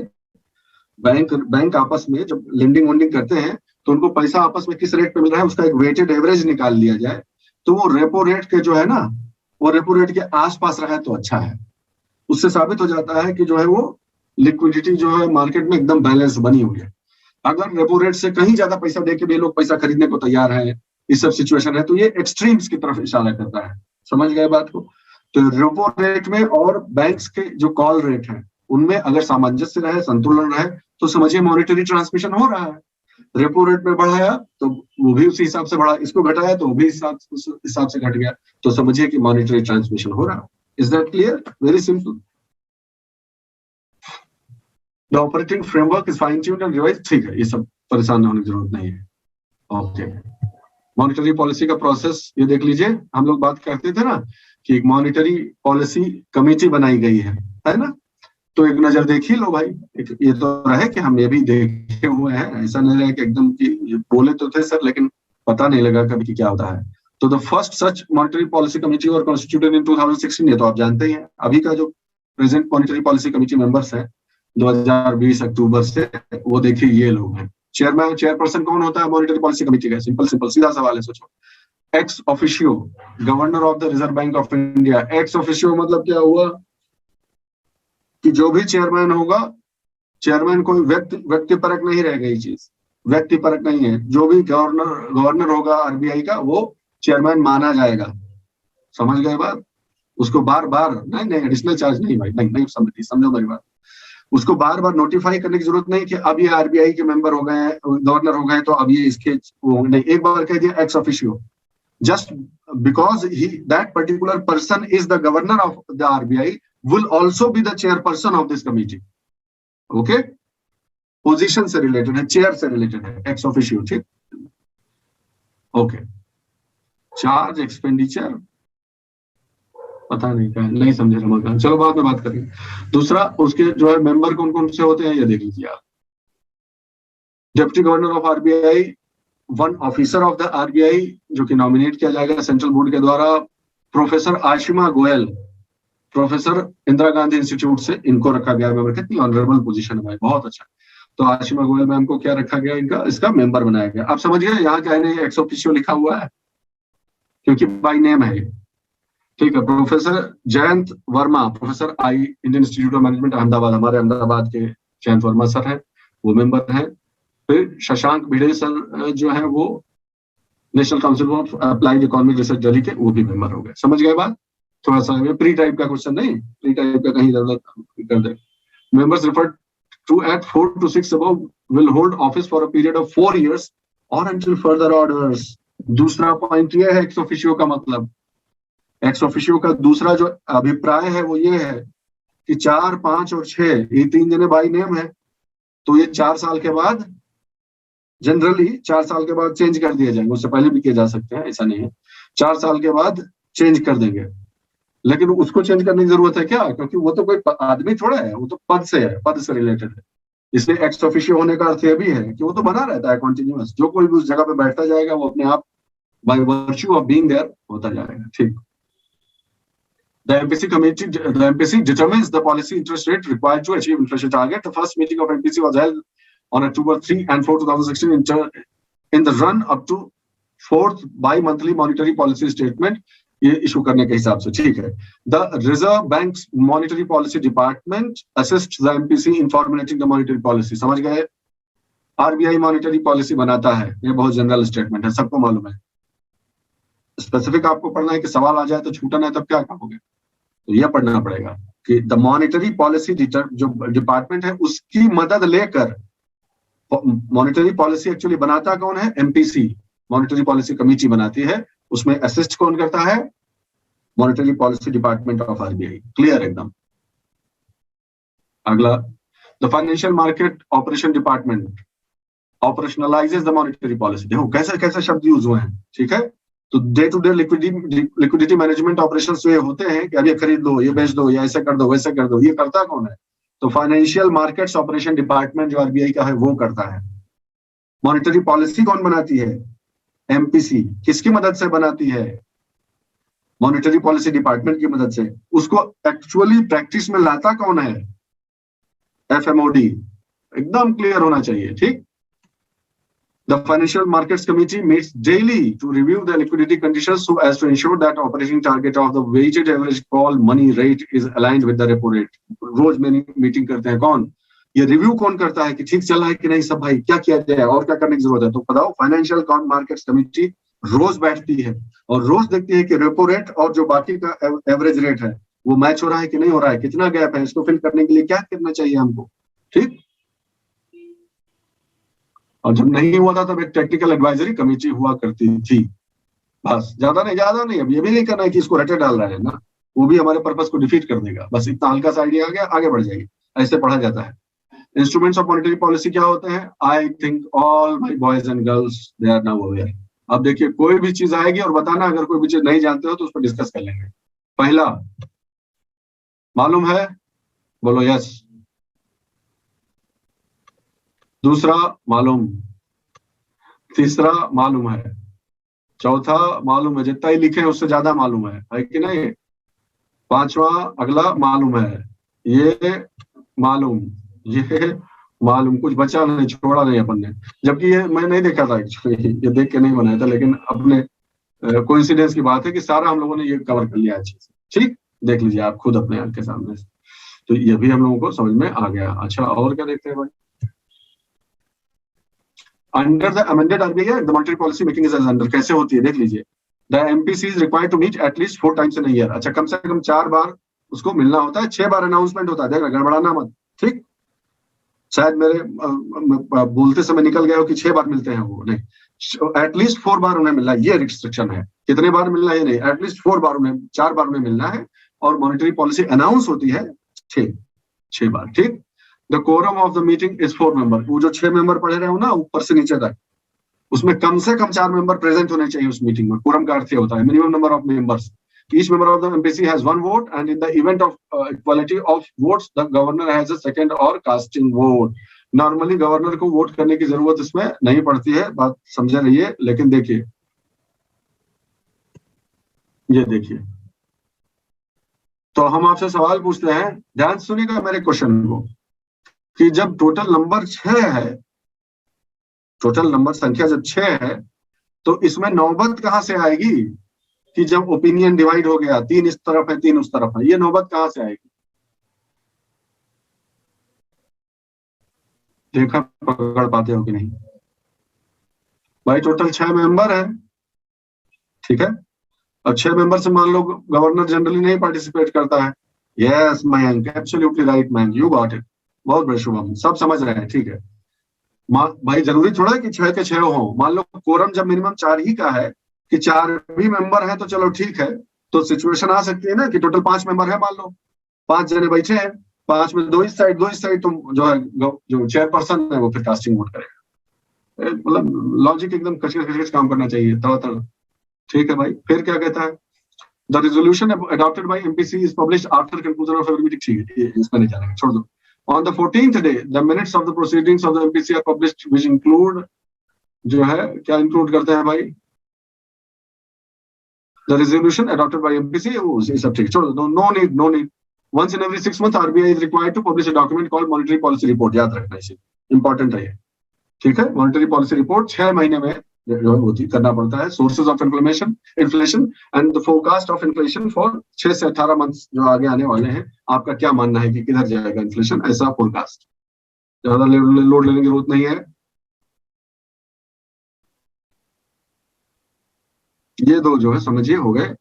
बैंक आपस में जब लेंडिंग वोंडिंग करते हैं तो उनको पैसा आपस में किस रेट पे मिल रहा है उसका एक वेटेड एवरेज निकाल लिया जाए, तो वो रेपो रेट के जो है ना, वो रेपो रेट के आसपास रहा तो अच्छा है। उससे साबित हो जाता है कि जो है वो लिक्विडिटी जो है मार्केट में एकदम बैलेंस बनी हुई है। अगर रेपो रेट से कहीं ज्यादा पैसा देके भी लोग पैसा खरीदने को तैयार है, इस सब सिचुएशन है, तो ये एक्सट्रीम्स की तरफ इशारा करता है। समझ गए बात को। तो रेपो रेट में और बैंक्स के जो कॉल रेट है उनमें अगर सामंजस्य रहे, संतुलन रहे, तो समझिए मॉनिटरी ट्रांसमिशन हो रहा है। रेपो रेट में बढ़ाया तो वो भी उसी हिसाब से बढ़ा, इसको घटाया तो वो भी उस हिसाब से घट गया, तो समझिए कि मॉनिटरी ट्रांसमिशन हो रहा है। Is that clear? Very simple. The operating framework is fine tuned and revised. ठीक है, ये सब परेशान होने की जरूरत नहीं है। ओके, मॉनिटरी पॉलिसी का प्रोसेस ये देख लीजिए। हम लोग बात करते थे ना कि एक मॉनिटरी पॉलिसी कमेटी बनाई गई है ना, तो एक नजर देख ही लो भाई। ये तो रहे कि हम ये भी देखे हुए हैं, ऐसा नहीं रहे कि एकदम कि बोले तो थे सर लेकिन पता नहीं लगा कभी कि क्या होता है। तो the first such monetary policy committee और कॉन्स्टिट्यूटेड इन 2016, ये तो आप जानते ही हैं। अभी का जो present monetary policy committee members हैं 2020 अक्टूबर से, वो देखिए ये लोग हैं। चेयरमैन चेयरपर्सन कौन होता है मॉनिटरी पॉलिसी कमेटी का? सिंपल सिंपल सीधा सवाल है, सोचो। Ex officio governor of the reserve bank of India. Ex officio मतलब क्या हुआ कि जो भी चेयरमैन होगा, चेयरमैन कोई व्यक्ति परक नहीं रह गई चीज, व्यक्ति परक नहीं है। जो भी गवर्नर होगा आरबीआई का, वो चेयरमैन माना जाएगा। समझ गए बात? उसको बार बार नहीं एडिशनल चार्ज नहीं भाई, नहीं समझो मेरी बात। उसको बार बार नोटिफाई करने की जरूरत नहीं कि अब ये आरबीआई के मेंबर हो गए, गवर्नर हो गए, तो अब ये इसके नहीं, एक बार कह दिया ex officio, just because that particular person is the governor of the RBI will also be the chairperson of this committee. Okay? Position से रिलेटेड है, चेयर से रिलेटेड है, एक्स ऑफिशियो। ठीक, ओके। चार्ज एक्सपेंडिचर पता नहीं क्या, नहीं समझे रमाकांत, चलो बाद में बात करेंगे। दूसरा, उसके जो है मेंबर कौन कौन से होते हैं ये देख लीजिए आप। Deputy governor of RBI, one officer of the RBI जो कि नॉमिनेट किया जाएगा सेंट्रल बोर्ड के द्वारा। Professor Ashima Goyal, professor Indira Gandhi institute से इनको रखा गया मेंबर। कितनी ऑनरेबल पोजीशन है भाई, बहुत अच्छा। तो आशिमा गोयल मैम को क्या रखा गया, इनका इसका मेंबर बनाया गया। आप समझिए यहाँ क्या है, एक्स ऑफिशियो लिखा हुआ है क्योंकि बाई नेम है। ठीक है। Professor Jayant Verma, professor I Indian institute of management Ahmedabad, हमारे अहमदाबाद के जयंत वर्मा सर है, वो मेंबर है। फिर शशांक भिड़े सर जो है वो national council of applied economic research Delhi के, वो भी मेंबर हो गए। समझ गए बात? थोड़ा सा प्री टाइप का क्वेश्चन नहीं, प्री टाइप का कहीं जरूरत कर दे। Members referred to at 4 to 6 above will hold office for a period of 4 years or until further orders। दूसरा पॉइंट ये है एक्स ऑफिशियो का मतलब। एक्स ऑफिशियो का दूसरा जो अभिप्राय है वो ये है कि 4, 5 और 6 ये 3 जने बाई नेम है, तो ये 4 साल के बाद, जनरली 4 साल के बाद चेंज कर दिए जाएंगे। उससे पहले भी किए जा सकते हैं, ऐसा नहीं है। 4 साल के बाद चेंज कर देंगे, लेकिन उसको चेंज करने की जरूरत है क्या? क्योंकि वो तो कोई आदमी थोड़ा है, वो तो पद से है, पद से रिलेटेड है। इसलिए एक्स ऑफिशियो होने का अर्थ यह भी है कि वो तो बना रहता है कंटिन्यूअस। जो कोई भी उस जगह पे बैठता जाएगा वो अपने आप by virtue of being there होता जाएगा। ठीक। The MPC determines the policy interest rate required to achieve inflation target. The first meeting of MPC was held on October 3 and 4, 2016 in the run up to 4th bi-monthly monetary policy statement ये issue करने के हिसाब से। ठीक है। The Reserve Bank's Monetary Policy Department assists the MPC in formulating the monetary policy। समझ गए? RBI monetary policy बनाता है, ये बहुत जनरल स्टेटमेंट है, सबको मालूम है। स्पेसिफिक आपको पढ़ना है कि सवाल आ जाए तो छूटा नहीं तब क्या कहोगे, तो यह पढ़ना पड़ेगा कि द मॉनिटरी पॉलिसी जो डिपार्टमेंट है उसकी मदद लेकर मॉनिटरी पॉलिसी एक्चुअली बनाता कौन है? एमपीसी, मॉनिटरी पॉलिसी कमेटी बनाती है। उसमें असिस्ट कौन करता है? Monetary policy department of RBI, clear एकदम। अगला, the financial market operation department operationalises the monetary policy. देखो कैसे कैसे शब्द यूज हुए हैं, ठीक है। तो day to day liquidity management operation ये होते हैं कि अब ये खरीद लो, ये बेच दो, या ऐसे कर दो, वैसे कर दो, ये करता कौन है? तो फाइनेंशियल मार्केट्स ऑपरेशन डिपार्टमेंट जो आरबीआई का है वो करता है। मॉनेटरी पॉलिसी कौन बनाती है? एमपीसी। किसकी मदद से बनाती है? मॉनेटरी पॉलिसी डिपार्टमेंट की मदद से। उसको एक्चुअली प्रैक्टिस में लाता कौन है? एफएमओडी। एकदम क्लियर होना चाहिए, ठीक। The Financial Markets Committee meets daily to review the liquidity conditions so as to ensure that operating target of the weighted average call money rate is aligned with the repo rate. रोज meeting करते हैं कौन? ये review कौन करता है कि ठीक चल रहा है कि नहीं सब भाई, क्या किया जाए और क्या करने की जरूरत है? तो बताओ, फाइनेंशियल मार्केट्स कमिटी रोज बैठती है और रोज देखती है कि रेपो रेट और जो बाकी का एवरेज रेट है वो मैच हो रहा है कि नहीं हो रहा है, कितना गैप है, इसको फिल करने के लिए क्या करना चाहिए हमको, ठीक। और जब नहीं हुआ था तब एक टेक्निकल एडवाइजरी कमेटी हुआ करती थी, बस। ज्यादा नहीं। अब ये भी नहीं करना है कि इसको रटे डाल रहा है ना, वो भी हमारे पर्पस को डिफीट कर देगा। बस इतना हल्का सा आइडिया आ गया, आगे बढ़ जाएगी। ऐसे पढ़ा जाता है। इंस्ट्रूमेंट्स ऑफ मॉनेटरी पॉलिसी क्या होते हैं? I think all my boys and girls they are now aware. अब देखिए, कोई भी चीज आएगी और बताना, अगर कोई भी चीज नहीं जानते हो तो उस पर डिस्कस कर लेंगे। पहला, मालूम है? बोलो यस। दूसरा, मालूम। तीसरा, मालूम है। चौथा, मालूम है। जितना ही लिखे उससे ज्यादा मालूम है कि नहीं? पांचवा, अगला, मालूम है। ये मालूम, ये मालूम, कुछ बचा नहीं, छोड़ा नहीं अपन ने। जबकि ये मैं नहीं देखा था एक्चुअली, ये देख के नहीं बनाया था, लेकिन अपने कोइंसिडेंस की बात है कि सारा हम लोगों ने ये कवर कर लिया अच्छे से, ठीक। देख लीजिए आप खुद अपने आंख के सामने से। तो ये भी हम लोगों को समझ में आ गया। अच्छा, और क्या देखते हैं भाई? Under the amended RBI, the monetary policy making is as under। कैसे होती है देख लीजिए। The MPC is required to meet at least 4 times in a year। अच्छा, कम से कम 4 बार उसको मिलना होता है, 6 बार अनाउंसमेंट होता है। देखना, गड़बड़ाना मत, ठीक। शायद मेरे बोलते समय निकल गया हो कि 6 बार मिलते हैं, वो नहीं। एटलीस्ट 4 बार उन्हें मिलना, ये रिस्ट्रिक्शन है। कितने बार मिलना है ये नहीं, एटलीस्ट 4 बार उन्हें, 4 बार उन्हें मिलना है। और मॉनेटरी पॉलिसी अनाउंस होती है 6 बार, ठीक। The quorum of the meeting is 4 member. वो जो 6 मेंबर पढ़े रहे हो ना ऊपर से नीचे तक, उसमें कम से कम 4 मेंबर प्रेजेंट होने चाहिए उस मीटिंग में। कोरम का अर्थ होता है minimum number of members. Each member of the MPC has 1 vote, and in the event of equality of votes, the governor has a second or casting vote। Normally governor को vote करने की जरूरत इसमें नहीं पड़ती है, बात समझे रहिए। लेकिन देखिए, ये देखिए, तो हम आपसे सवाल पूछते हैं, ध्यान सुनिएगा मेरे क्वेश्चन को, कि जब टोटल नंबर 6 है, टोटल नंबर संख्या जब 6 है, तो इसमें नौबत कहां से आएगी कि जब ओपिनियन डिवाइड हो गया, 3 इस तरफ है 3 उस तरफ है, ये नौबत कहां से आएगी? देखा, पकड़ पाते हो कि नहीं भाई? टोटल 6 मेंबर है, ठीक है। और 6 मेंबर से मान लो गवर्नर जनरली नहीं पार्टिसिपेट करता है। Yes Mayank, absolutely right man, you got it. बहुत बड़े शुभम, सब समझ रहे हैं, ठीक है। भाई जरूरी थोड़ा है कि 6 के 6 हो। मान लो कोरम जब मिनिमम 4 ही का है, कि 4 भी मेंबर है, तो चलो ठीक है। तो सिचुएशन आ सकती है ना कि टोटल 5 मेंबर है, मान लो 5 जने बैठे हैं, 5 में 2 इस साइड 2 इस साइड, तो जो है जो चेयरपर्सन है वो फिर कास्टिंग वोट करेगा। मतलब लॉजिक एकदम कच काम करना चाहिए, तड़ा। ठीक है भाई, फिर क्या कहता है? The resolution adopted by MPC is published after conclusion of every meeting. ठीक है, इसमें नहीं जाएंगे, छोड़ दो। On the 14th day the minutes of the proceedings of the MPC are published which include, जो है क्या इंक्लूड करते हैं भाई? The resolution adopted by MPC is सब ठीक, छोड़ दो, no need। Once in every 6 months RBI is required to publish a document called monetary policy report। याद रखना, इसे इंपॉर्टेंट है ये, ठीक है। मॉनेटरी पॉलिसी रिपोर्ट 6 महीने में जो होती करना पड़ता है। Sources of inflation and the forecast of inflation for 6 से 18 मंथ्स जो आगे आने वाले हैं। आपका क्या मानना है कि किधर जाएगा इन्फ्लेशन, ऐसा फोरकास्ट। ज्यादा लोड लेने की जरूरत नहीं है। ये दो जो है समझिए हो गए।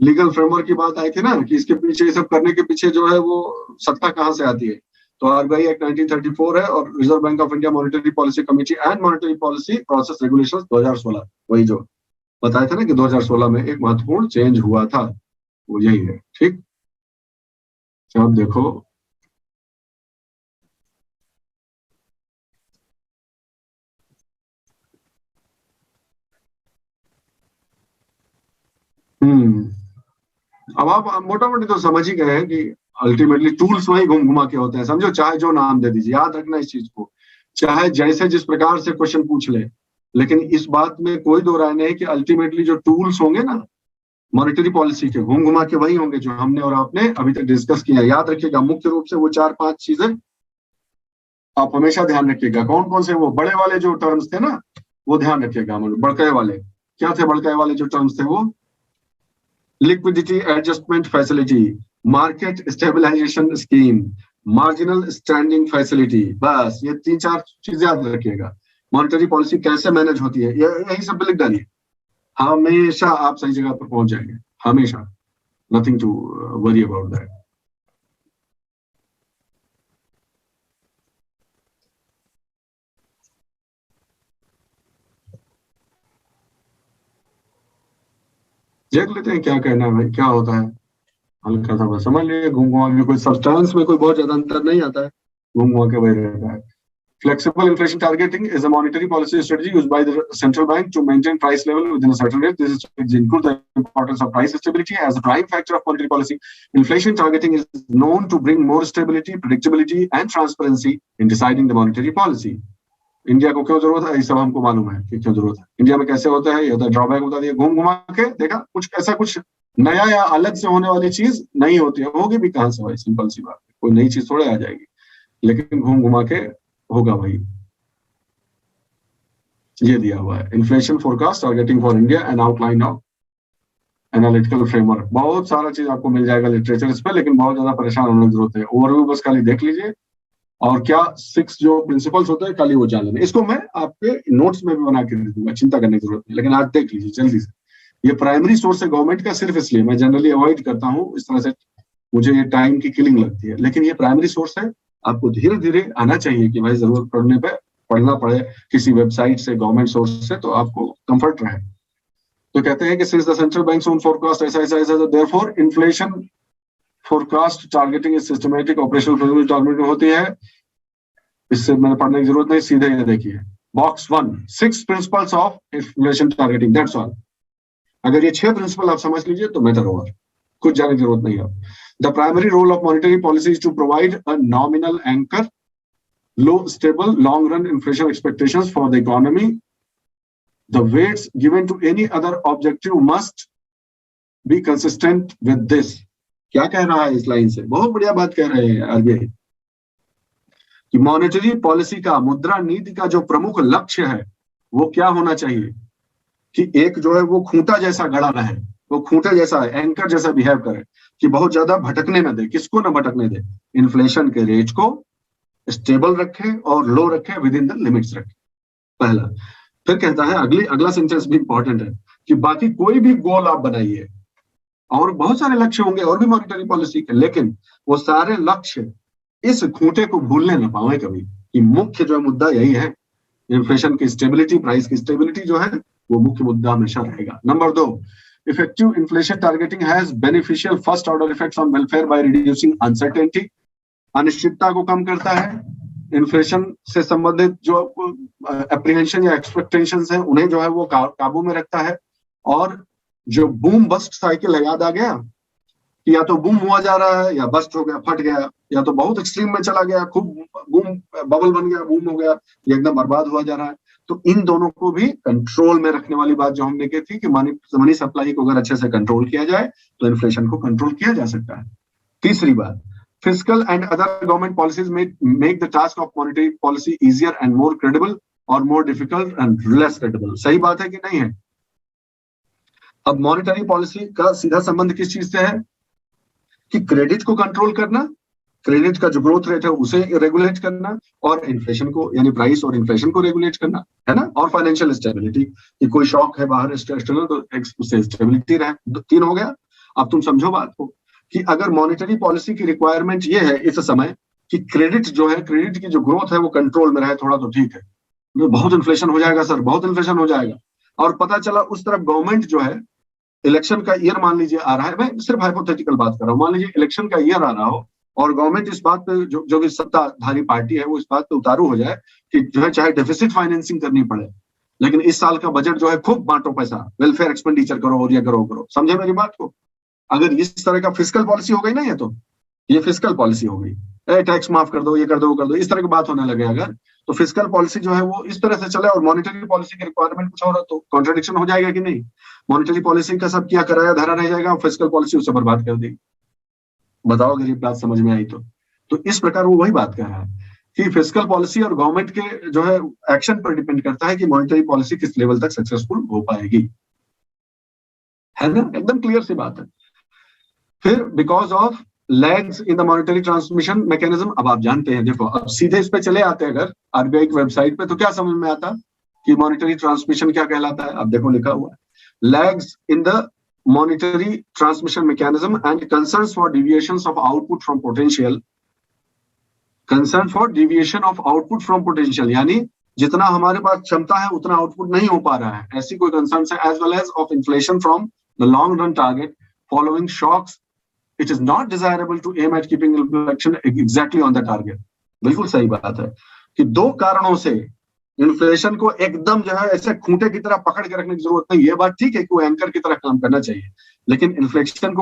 लीगल फ्रेमवर्क की बात आई थी ना कि इसके पीछे, ये सब करने के पीछे जो है वो सत्ता कहां से आती है। तो आरबीआई एक्ट 1934 है, और reserve bank of India monetary policy committee and monetary policy process regulations 2016, वही जो बताया था ना कि 2016 में एक महत्वपूर्ण चेंज हुआ था, वो यही है। ठीक, अब देखो अब आप मोटा मोटी तो समझ ही गए हैं कि अल्टीमेटली टूल्स वही घूम घुमा के होते हैं, समझो, चाहे जो नाम दे दीजिए, याद रखना इस चीज को, चाहे जैसे जिस प्रकार से क्वेश्चन पूछ ले, लेकिन इस बात में कोई दो राय नहीं कि अल्टीमेटली जो टूल्स होंगे ना मॉनेटरी पॉलिसी के, घूम घुमा के वही होंगे जो हमने और आपने अभी तक डिस्कस किया। याद रखिएगा मुख्य रूप से वो 4-5 चीजें आप हमेशा ध्यान रखिएगा। कौन कौन से? वो बड़े वाले जो टर्म्स थे ना, वो ध्यान रखिएगा। बड़के वाले क्या थे? बड़के वाले जो टर्म्स थे वो liquidity adjustment facility, market stabilization scheme, marginal standing facility, बस ये 3-4 चीजें याद रखिएगा। मॉनेटरी पॉलिसी कैसे मैनेज होती है, यही सब लिख डालिए, हमेशा आप सही जगह पर पहुंच जाएंगे, हमेशा। Nothing to worry about that. देख लेते हैं क्या कहना है भाई, क्या होता है। हल्का सा बस समझ लीजिए, घूम घुमा के कोई सब्सटेंस में कोई बहुत ज्यादा अंतर नहीं आता है, घूम घुमा के वही रहता है। Flexible inflation targeting is a monetary policy strategy used by the central bank to maintain price level within a certain range. This strategy includes the importance of price stability as a driving factor of monetary policy. Inflation targeting is known to bring more stability, predictability, and transparency in deciding the monetary policy. India को क्यों जरूरत है, ये सब हमको मालूम है कि क्यों जरूरत है। इंडिया में कैसे होता है, ये होता है ड्रॉबैक बता दिया, घूम घुमा के देखा, कुछ ऐसा कुछ नया या अलग से होने वाली चीज नहीं होती है, होगी भी कहां से भाई, सिंपल सी बात है, कोई नई चीज थोड़े आ जाएगी, लेकिन घूम घुमा के होगा भाई। ये दिया हुआ है inflation forecast targeting for India and outline of analytical framework. बहुत सारा चीज आपको मिल जाएगा लिटरेचर इस पर, लेकिन बहुत ज्यादा परेशान होने की जरूरत है। ओवरव्यू बस खाली देख लीजिए, और क्या 6 जो प्रिंसिपल्स होते हैं खाली वो जान लेना। इसको मैं आपके नोट्स में भी बना के दे दूंगा, चिंता करने की जरूरत नहीं, लेकिन आज देख लीजिए जल्दी से। ये प्राइमरी सोर्स है गवर्नमेंट का, सिर्फ इसलिए मैं जनरली अवॉइड करता हूँ इस तरह से, मुझे ये टाइम की किलिंग लगती है, लेकिन ये प्राइमरी सोर्स है। आपको धीरे धीरे आना चाहिए कि भाई जरूरत पड़ने पे पढ़ना पड़े किसी वेबसाइट से, गवर्नमेंट सोर्स से, तो आपको कंफर्ट रहे। तो कहते हैं कि since the central bank's own forecast ऐसा therefore inflation forecast targeting is systematic operational targeting होती है। इससे मैंने पढ़ने की जरूरत नहीं, सीधे ये देखिए box 1 6 principles of inflation targeting, that's all. अगर ये 6 प्रिंसिपल आप समझ लीजिए तो बेटर होगा, कुछ जाने की जरूरत नहीं है। The primary role of monetary policy is to provide a nominal anchor, low, stable, long-run inflation expectations for the economy. The weights given to any other objective must be consistent with this. क्या कह रहा है इस line से? बहुत बढ़िया बात कह रहे हैं आरबीआई कि मॉनेटरी पॉलिसी का, मुद्रा नीति का जो प्रमुख लक्ष्य है वो क्या होना चाहिए कि एक जो है वो खूंटा जैसा गड़ा रहे, वो खूंटे जैसा एंकर जैसा बिहेव करे, कि बहुत ज्यादा भटकने न दे। किसको ना भटकने दे? इन्फ्लेशन के रेट को स्टेबल रखे और लो रखे, विद इन द लिमिट्स रखे, पहला। फिर कहता है अगला सेंटेंस भी इंपॉर्टेंट है कि बाकी कोई भी गोल आप बनाइए, और बहुत सारे लक्ष्य होंगे और भी मॉनेटरी पॉलिसी के, लेकिन वो सारे लक्ष्य इस खूंटे को भूलने न पाए कभी, कि मुख्य जो मुद्दा यही है, इन्फ्लेशन की स्टेबिलिटी, प्राइस की स्टेबिलिटी जो है वो मुख्य मुद्दा हमेशा रहेगा। Number 2, effective inflation targeting has beneficial first order effects on welfare by reducing uncertainty. अनिश्चितता को कम करता है। इन्फ्लेशन से संबंधित जो एप्रीहेंशन या एक्सपेक्टेशंस है उन्हें जो है वो काबू में रखता है। और जो बूम बस्ट साइकिल है, याद आ गया कि या तो बूम हुआ जा रहा है या बस्ट हो गया, फट गया, या तो बहुत एक्सट्रीम में चला गया, खूब बूम बबल बन गया, बूम हो गया, या एकदम बर्बाद हुआ जा रहा है। तो इन दोनों को भी कंट्रोल में रखने वाली बात जो हमने की थी कि मनी सप्लाई को अगर अच्छे से कंट्रोल किया जाए तो इन्फ्लेशन को कंट्रोल किया जा सकता है। तीसरी बात, fiscal and other government policies make the task of monetary policy easier and more credible और more difficult and less credible. सही बात है कि नहीं है? अब मॉनेटरी पॉलिसी का सीधा संबंध किस चीज से है कि क्रेडिट को कंट्रोल करना, क्रेडिट का जो ग्रोथ रेट है उसे रेगुलेट करना, और इन्फ्लेशन को, यानी प्राइस और इन्फ्लेशन को रेगुलेट करना, है ना। और फाइनेंशियल स्टेबिलिटी, कि कोई शॉक है बाहर एक्सटर्नल तो उससे स्टेबिलिटी रहे। 3 हो गया। अब तुम समझो बात को कि अगर मॉनेटरी पॉलिसी की रिक्वायरमेंट ये है इस समय कि क्रेडिट जो है, क्रेडिट की जो ग्रोथ है वो कंट्रोल में रहे थोड़ा, तो ठीक है। बहुत इन्फ्लेशन हो जाएगा सर, बहुत इन्फ्लेशन हो जाएगा, और पता चला उस तरफ गवर्नमेंट जो है, इलेक्शन का ईयर मान लीजिए आ रहा है, मैं सिर्फ हाइपोथेटिकल बात कर रहा हूँ, मान लीजिए इलेक्शन का ईयर आ रहा हो और गवर्नमेंट इस बात पे, जो भी सत्ताधारी पार्टी है वो इस बात पे उतारू हो जाए कि जो है चाहे डेफिसिट फाइनेंसिंग करनी पड़े, लेकिन इस साल का बजट जो है खूब बांटो पैसा, वेलफेयर एक्सपेंडिचर करो और ये करो, समझे मेरी बात को? अगर इस तरह का फिस्कल पॉलिसी हो गई ना, ये फिस्कल पॉलिसी हो गई, टैक्स माफ कर दो, ये कर दो, वो कर दो, इस तरह की बात होने लगे अगर, तो फिस्कल पॉलिसी जो है वो इस तरह से चले और मॉनेटरी पॉलिसी की रिक्वायरमेंट कुछ और, तो कॉन्ट्रडिक्शन हो जाएगा कि नहीं? मॉनेटरी पॉलिसी का सब क्या कराया धरा रह जाएगा, फिस्कल पॉलिसी उसे बर्बाद कर देगी। बताओ अगर ये बात समझ में आई तो इस प्रकार वो वही बात कह रहा है कि फिस्कल पॉलिसी और गवर्नमेंट के जो है एक्शन पर डिपेंड करता है कि मॉनेटरी पॉलिसी किस लेवल तक सक्सेसफुल हो पाएगी, है ना? एकदम क्लियर सी बात है। फिर because of lags in the monetary transmission mechanism, अब आप जानते हैं, देखो अब सीधे इस पे चले आते हैं अगर आरबीआई की वेबसाइट पे, तो क्या समझ में आता कि मॉनेटरी ट्रांसमिशन क्या कहलाता है? अब देखो लिखा हुआ है, lags in the monetary transmission mechanism and concerns for deviations of output from potential, concern for deviation of output from potential, यानी जितना हमारे पास क्षमता है उतना आउटपुट नहीं हो पा रहा है, ऐसी कोई कंसर्न है, as well as of inflation from the long run target following shocks, it is not desirable to aim at keeping inflation exactly on the target। बिल्कुल सही बात है कि दो कारणों से इन्फ्लेशन को एकदम जो है ऐसे खूंटे की तरह पकड़ के रखने की जरूरत नहीं। ये बात ठीक है कि वो एंकर की तरह काम करना चाहिए, लेकिन इन्फ्लेशन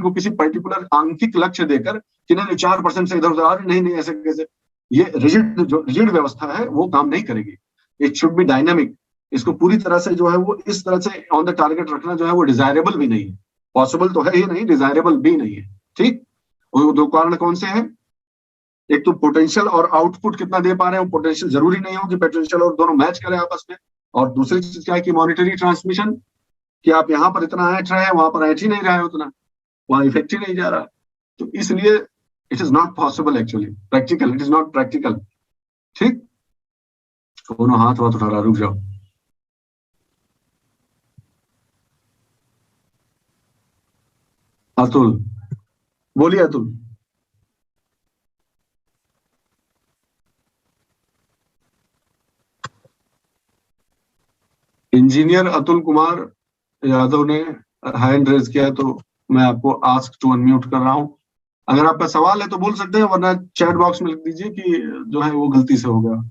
को किसी पर्टिकुलर आंकिक लक्ष्य देकर कि नहीं 4% से इधर उधर, नहीं ऐसे कैसे, ये रिजिड व्यवस्था है, वो काम नहीं करेगी। It should be dynamic. इसको पूरी तरह से जो है वो इस तरह से ऑन द टारगेट रखना जो है वो डिजायरेबल भी नहीं है, पॉसिबल तो है ही नहीं, डिजायरेबल भी नहीं है। ठीक, वो दो कारण कौन से हैं? एक तो पोटेंशियल और आउटपुट कितना दे पा रहे हैं, पोटेंशियल जरूरी नहीं हो कि पोटेंशियल और दोनों मैच करें आपस में। और दूसरी चीज क्या है कि मॉनिटरी ट्रांसमिशन, कि आप यहाँ पर इतना ऐंठ रहे हैं, वहां पर ऐंठ ही नहीं रहा है उतना, वहां इफेक्ट ही नहीं जा रहा, तो इसलिए it is not possible actually practical, it is not practical. ठीक, दोनों हाथ उठा रहा, रुक जाओ। अतुल बोलिए, अतुल। इंजीनियर अतुल कुमार यादव ने हैंड रेज किया है, तो मैं आपको आस्क टू अनम्यूट कर रहा हूं। अगर आपका सवाल है तो बोल सकते हैं, वरना चैट बॉक्स में लिख दीजिए कि जो है वो गलती से हो गया,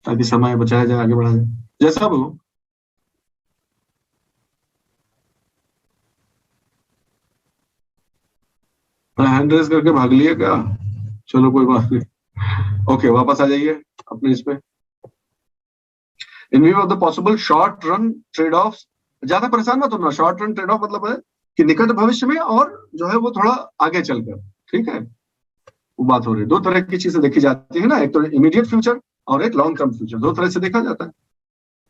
ताकि समय बचाया जाए, आगे बढ़ा जाए, जैसा भी हो। हैंड रेज करके भाग लिए क्या? चलो कोई बात नहीं, ओके वापस आ जाइए अपने इस पे। इन view of the possible short run trade off, ज्यादा परेशान मत होना, शॉर्ट रन ट्रेड ऑफ मतलब है कि निकट भविष्य में और जो है वो थोड़ा आगे चलकर, ठीक है, वो बात हो रही है। दो तरह की चीजें देखी जाती है ना, एक तो इमीडिएट फ्यूचर और एक लॉन्ग टर्म फ्यूचर, दो तरह से देखा जाता है,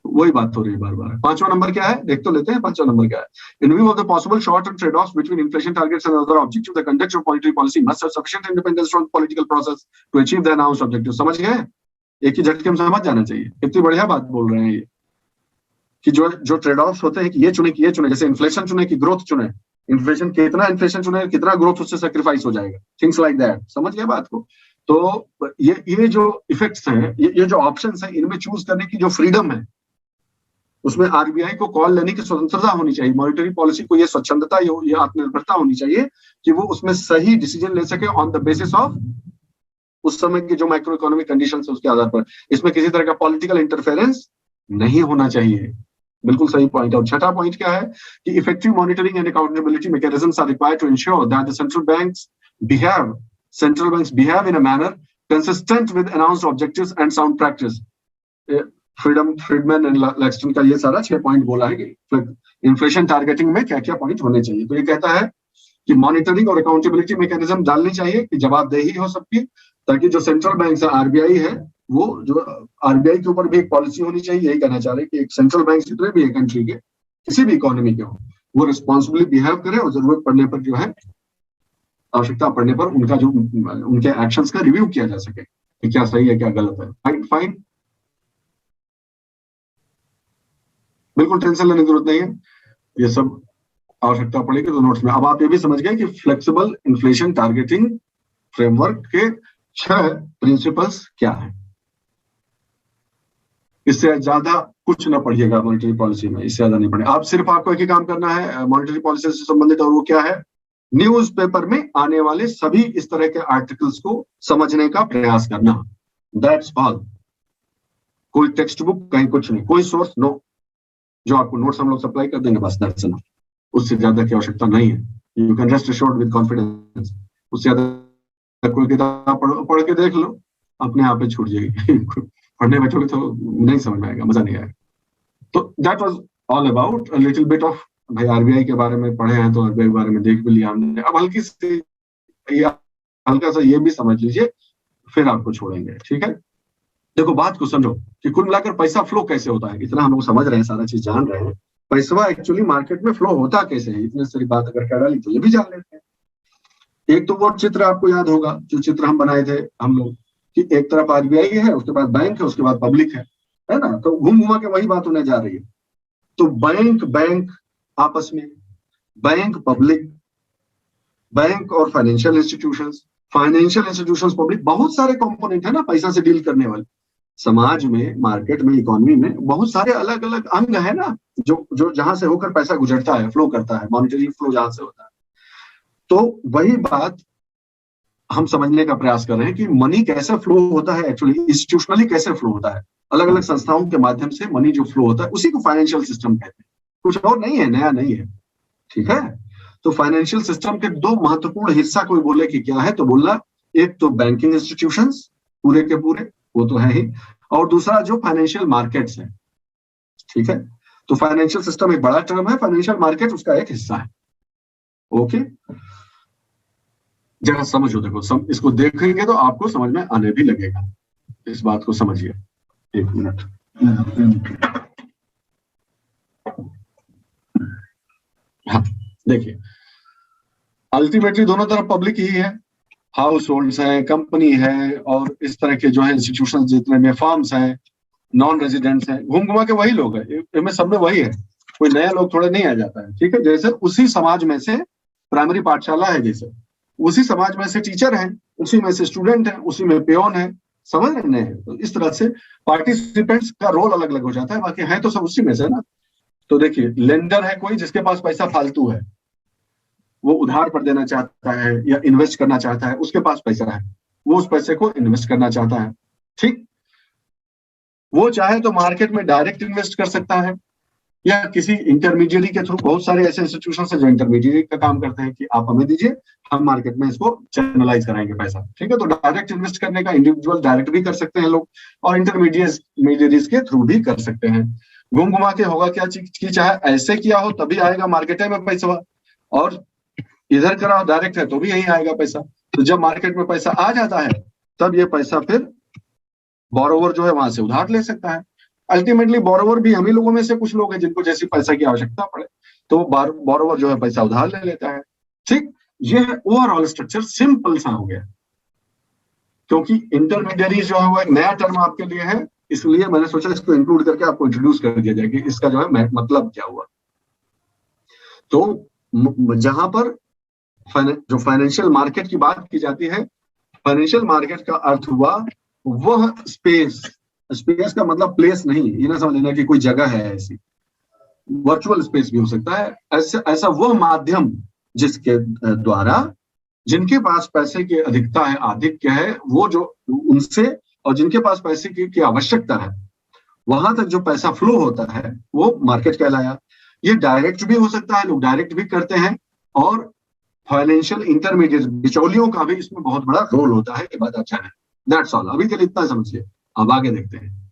वही बात हो रही है बार बार। पांचवा नंबर क्या है, देख तो लेते हैं पांचवा नंबर क्या है। In view of the possible short term trade off between inflation targets and other objective, the conduct of monetary policy must have sufficient independence from political process to achieve the announced objective. समझ गए? एक ही झटके में समझ जाना चाहिए, कितनी बढ़िया बात बोल रहे हैं ये, कि जो ट्रेड ऑफ होते हैं कि ये चुने कि ये चुने, जैसे इन्फ्लेशन चुने कि ग्रोथ चुने, इन्फ्लेशन कितना चुने, कितना ग्रोथ उससे सेक्रीफाइस हो जाएगा, थिंग्स लाइक दैट। समझ गए बात को? तो ये जो इफेक्ट्स हैं, ये जो ऑप्शंस हैं, इनमें चूज करने की जो फ्रीडम है, उसमें आरबीआई को कॉल लेने की स्वतंत्रता होनी चाहिए। मॉनेटरी पॉलिसी को ये स्वच्छंदता, ये आत्मनिर्भरता होनी चाहिए कि वो उसमें सही डिसीजन ले सके ऑन द बेसिस ऑफ उस समय की जो माइक्रो इकोनॉमिक कंडीशन है उसके आधार पर। इसमें किसी तरह का पॉलिटिकल इंटरफेरेंस नहीं होना चाहिए। बिल्कुल सही पॉइंट। और छठा पॉइंट क्या है कि effective monitoring and accountability mechanisms are required to ensure that the central banks behave in a manner consistent with announced objectives and sound practice। Friedman and Laxton का ये सारा 6 पॉइंट बोला है कि इन्फ्लेशन टारगेटिंग में क्या क्या पॉइंट होने चाहिए। तो ये कहता है कि मॉनिटरिंग और अकाउंटेबिलिटी मैकेनिज्म डालनी चाहिए कि जवाबदेही हो सबकी, ताकि जो सेंट्रल बैंक है आरबीआई है, वो जो आरबीआई के ऊपर भी एक पॉलिसी होनी चाहिए। यही कहना चाह रहे हैं कि एक सेंट्रल बैंक जितने भी कंट्री के, किसी भी इकोनॉमी के हो, वो रिस्पॉन्सिबली बिहेव करे और जरूरत पड़ने पर जो है, आवश्यकता पड़ने पर उनका जो उनके एक्शंस का रिव्यू किया जा सके कि क्या सही है क्या गलत है। फाइन, बिल्कुल टेंशन लेने की जरूरत नहीं है, ये सब आवश्यकता पड़ेगी तो नोट्स में। अब आप ये भी समझ गए कि फ्लेक्सिबल इन्फ्लेशन टारगेटिंग फ्रेमवर्क के 6 प्रिंसिपल्स क्या है। इससे ज्यादा कुछ ना पढ़िएगा मॉनेटरी पॉलिसी में, इससे ज्यादा नहीं पढ़े आप। सिर्फ आपको एक ही काम करना है मॉनेटरी पॉलिसी से संबंधित, और वो क्या है, न्यूज़पेपर में आने वाले सभी इस तरह के आर्टिकल्स को समझने का प्रयास करना। That's all. कोई टेक्स्ट बुक कहीं कुछ नहीं, कोई सोर्स नो, जो आपको नोट्स हम लोग सप्लाई कर देंगे बस, दैट्स इनफ। उससे ज्यादा की आवश्यकता नहीं है। You can rest assured with confidence. उससे ज्यादा कोई किताब पढ़ के देख लो, अपने आप ही छूट जाएगी। पढ़ने बैठोगे तो नहीं समझ में आएगा, मजा नहीं आएगा। तो that was all about a little bit of, भाई आरबीआई के बारे में पढ़े हैं तो आरबीआई के बारे में देख भी लिया हमने। अब हल्का सा ये भी समझ लीजिए, फिर आपको छोड़ेंगे, ठीक है। देखो बात को समझो कि कुल मिलाकर पैसा फ्लो कैसे होता है। इतना हम लोग समझ रहे हैं, सारा चीज जान रहे हैं, पैसा एक्चुअली मार्केट में फ्लो होता कैसे है, इतनी सारी बात अगर कर डाली तो ये भी जान लेते हैं। एक तो वो चित्र आपको याद होगा जो चित्र हम बनाए थे हम लोग, कि एक तरफ आरबीआई है, उसके बाद बैंक है, उसके बाद पब्लिक है ना। तो घूम घुमा के वही बात होने जा रही है। तो बैंक आपस में, बैंक पब्लिक, बैंक और फाइनेंशियल इंस्टीट्यूशंस पब्लिक, बहुत सारे कंपोनेंट है ना पैसा से डील करने वाले। समाज में, मार्केट में, इकोनॉमी में बहुत सारे अलग अलग अंग है ना, जो जहां से होकर पैसा गुजरता है, फ्लो करता है, मॉनेटरी फ्लो जहां से होता है। तो वही बात हम समझने का प्रयास कर रहे हैं कि मनी कैसे फ्लो होता है, एक्चुअली इंस्टीट्यूशनली कैसे फ्लो होता है। अलग अलग संस्थाओं के माध्यम से मनी जो फ्लो होता है उसी को फाइनेंशियल सिस्टम कहते हैं, कुछ और नहीं है, नया नहीं है, ठीक है। तो फाइनेंशियल सिस्टम के दो महत्वपूर्ण हिस्सा कोई बोले कि क्या है, तो बोलना एक तो बैंकिंग इंस्टीट्यूशंस पूरे के पूरे, वो तो है ही, और दूसरा जो फाइनेंशियल मार्केट्स है, ठीक है। तो फाइनेंशियल सिस्टम एक बड़ा टर्म है, फाइनेंशियल मार्केट उसका एक हिस्सा है। ओके, जरा समझो, देखो इसको देखेंगे तो आपको समझ में आने भी लगेगा। इस बात को समझिए, एक मिनट। हाँ देखिए, अल्टीमेटली दोनों तरफ पब्लिक ही है, हाउस होल्ड्स है, कंपनी है, और इस तरह के जो है इंस्टीट्यूशन जितने में फर्म्स हैं, नॉन रेजिडेंट्स हैं, घूम घुमा के वही लोग हैं, इनमें सब में वही है, कोई नया लोग थोड़े नहीं आ जाता है, ठीक है। जैसे उसी समाज में से प्राइमरी पाठशाला है, जैसे उसी समाज में से टीचर हैं, उसी में से स्टूडेंट है, उसी में पेयोन है, समझ रहे हैं। तो इस तरह से पार्टिसिपेंट्स का रोल अलग अलग हो जाता है, बाकी है तो सब उसी में से ना। तो देखिए, लेंडर है कोई जिसके पास पैसा फालतू है, वो उधार पर देना चाहता है या इन्वेस्ट करना चाहता है, उसके पास पैसा है, वो उस पैसे को इन्वेस्ट करना चाहता है, ठीक। वो चाहे तो मार्केट में डायरेक्ट इन्वेस्ट कर सकता है, या किसी इंटरमीडिएरी के थ्रू। बहुत सारे ऐसे इंस्टीट्यूशन है जो इंटरमीडिएरी का काम करते हैं कि आप हमें दीजिए, हम मार्केट में इसको चैनलाइज कराएंगे पैसा, ठीक है। तो डायरेक्ट इन्वेस्ट करने का इंडिविजुअल डायरेक्ट भी कर सकते हैं लोग, और इंटरमीडिएरीज के थ्रू भी कर सकते हैं। घूम घुमा के होगा क्या चीज की, चाहे ऐसे किया हो तभी आएगा मार्केट में पैसा, और इधर करा डायरेक्ट है तो भी यही आएगा पैसा। तो जब मार्केट में पैसा आ जाता है, तब ये पैसा फिर बोरोवर जो है वहां से उधार ले सकता है। अल्टीमेटली बोरोवर भी हम ही लोगों में से कुछ लोग हैं जिनको जैसी पैसा की आवश्यकता पड़े तो बोरोवर जो है पैसा उधार ले लेता है, ठीक। ये ओवरऑल स्ट्रक्चर सिंपल सा हो गया, क्योंकि इंटरमीडियरी जो है वो एक नया टर्म आपके लिए है, इसलिए मैंने सोचा इसको इंक्लूड करके आपको इंट्रोड्यूस कर दिया जाए कि इसका जो है मतलब क्या हुआ। तो जहां पर जो फाइनेंशियल मार्केट की बात की जाती है, फाइनेंशियल मार्केट का अर्थ हुआ वह स्पेस का मतलब प्लेस नहीं, ये ना समझ लेना कि कोई जगह है ऐसी, वर्चुअल स्पेस भी हो सकता है। ऐसा वह माध्यम जिसके द्वारा जिनके पास पैसे की अधिकता है, आधिक्य है, वो जो उनसे, और जिनके पास पैसे की आवश्यकता है, वहां तक जो पैसा फ्लो होता है वो मार्केट कहलाया। ये डायरेक्ट भी हो सकता है, लोग डायरेक्ट भी करते हैं, और फाइनेंशियल इंटरमीडिएट बिचौलियों का भी इसमें बहुत बड़ा रोल होता है, ये बात अच्छा है। दैट्स ऑल, अभी के लिए इतना समझिए, अब आगे देखते हैं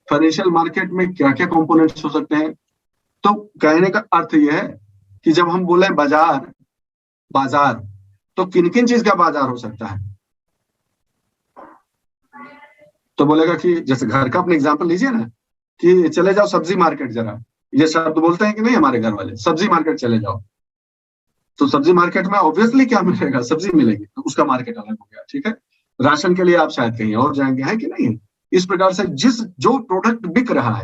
फाइनेंशियल मार्केट में क्या क्या कंपोनेंट्स हो सकते हैं। तो कहने का अर्थ यह है कि जब हम बोले बाजार, तो किन किन चीज का बाजार हो सकता है। तो बोलेगा कि जैसे घर का अपने एग्जांपल लीजिए ना, कि चले जाओ सब्जी मार्केट, जरा ये शब्द बोलते हैं कि नहीं हमारे घर वाले, सब्जी मार्केट चले जाओ, तो सब्जी मार्केट में ऑब्वियसली क्या मिलेगा, सब्जी मिलेगी, तो उसका मार्केट अलग हो गया, ठीक है। राशन के लिए आप शायद कहीं और जाएंगे, है कि नहीं। इस प्रकार से जो प्रोडक्ट बिक रहा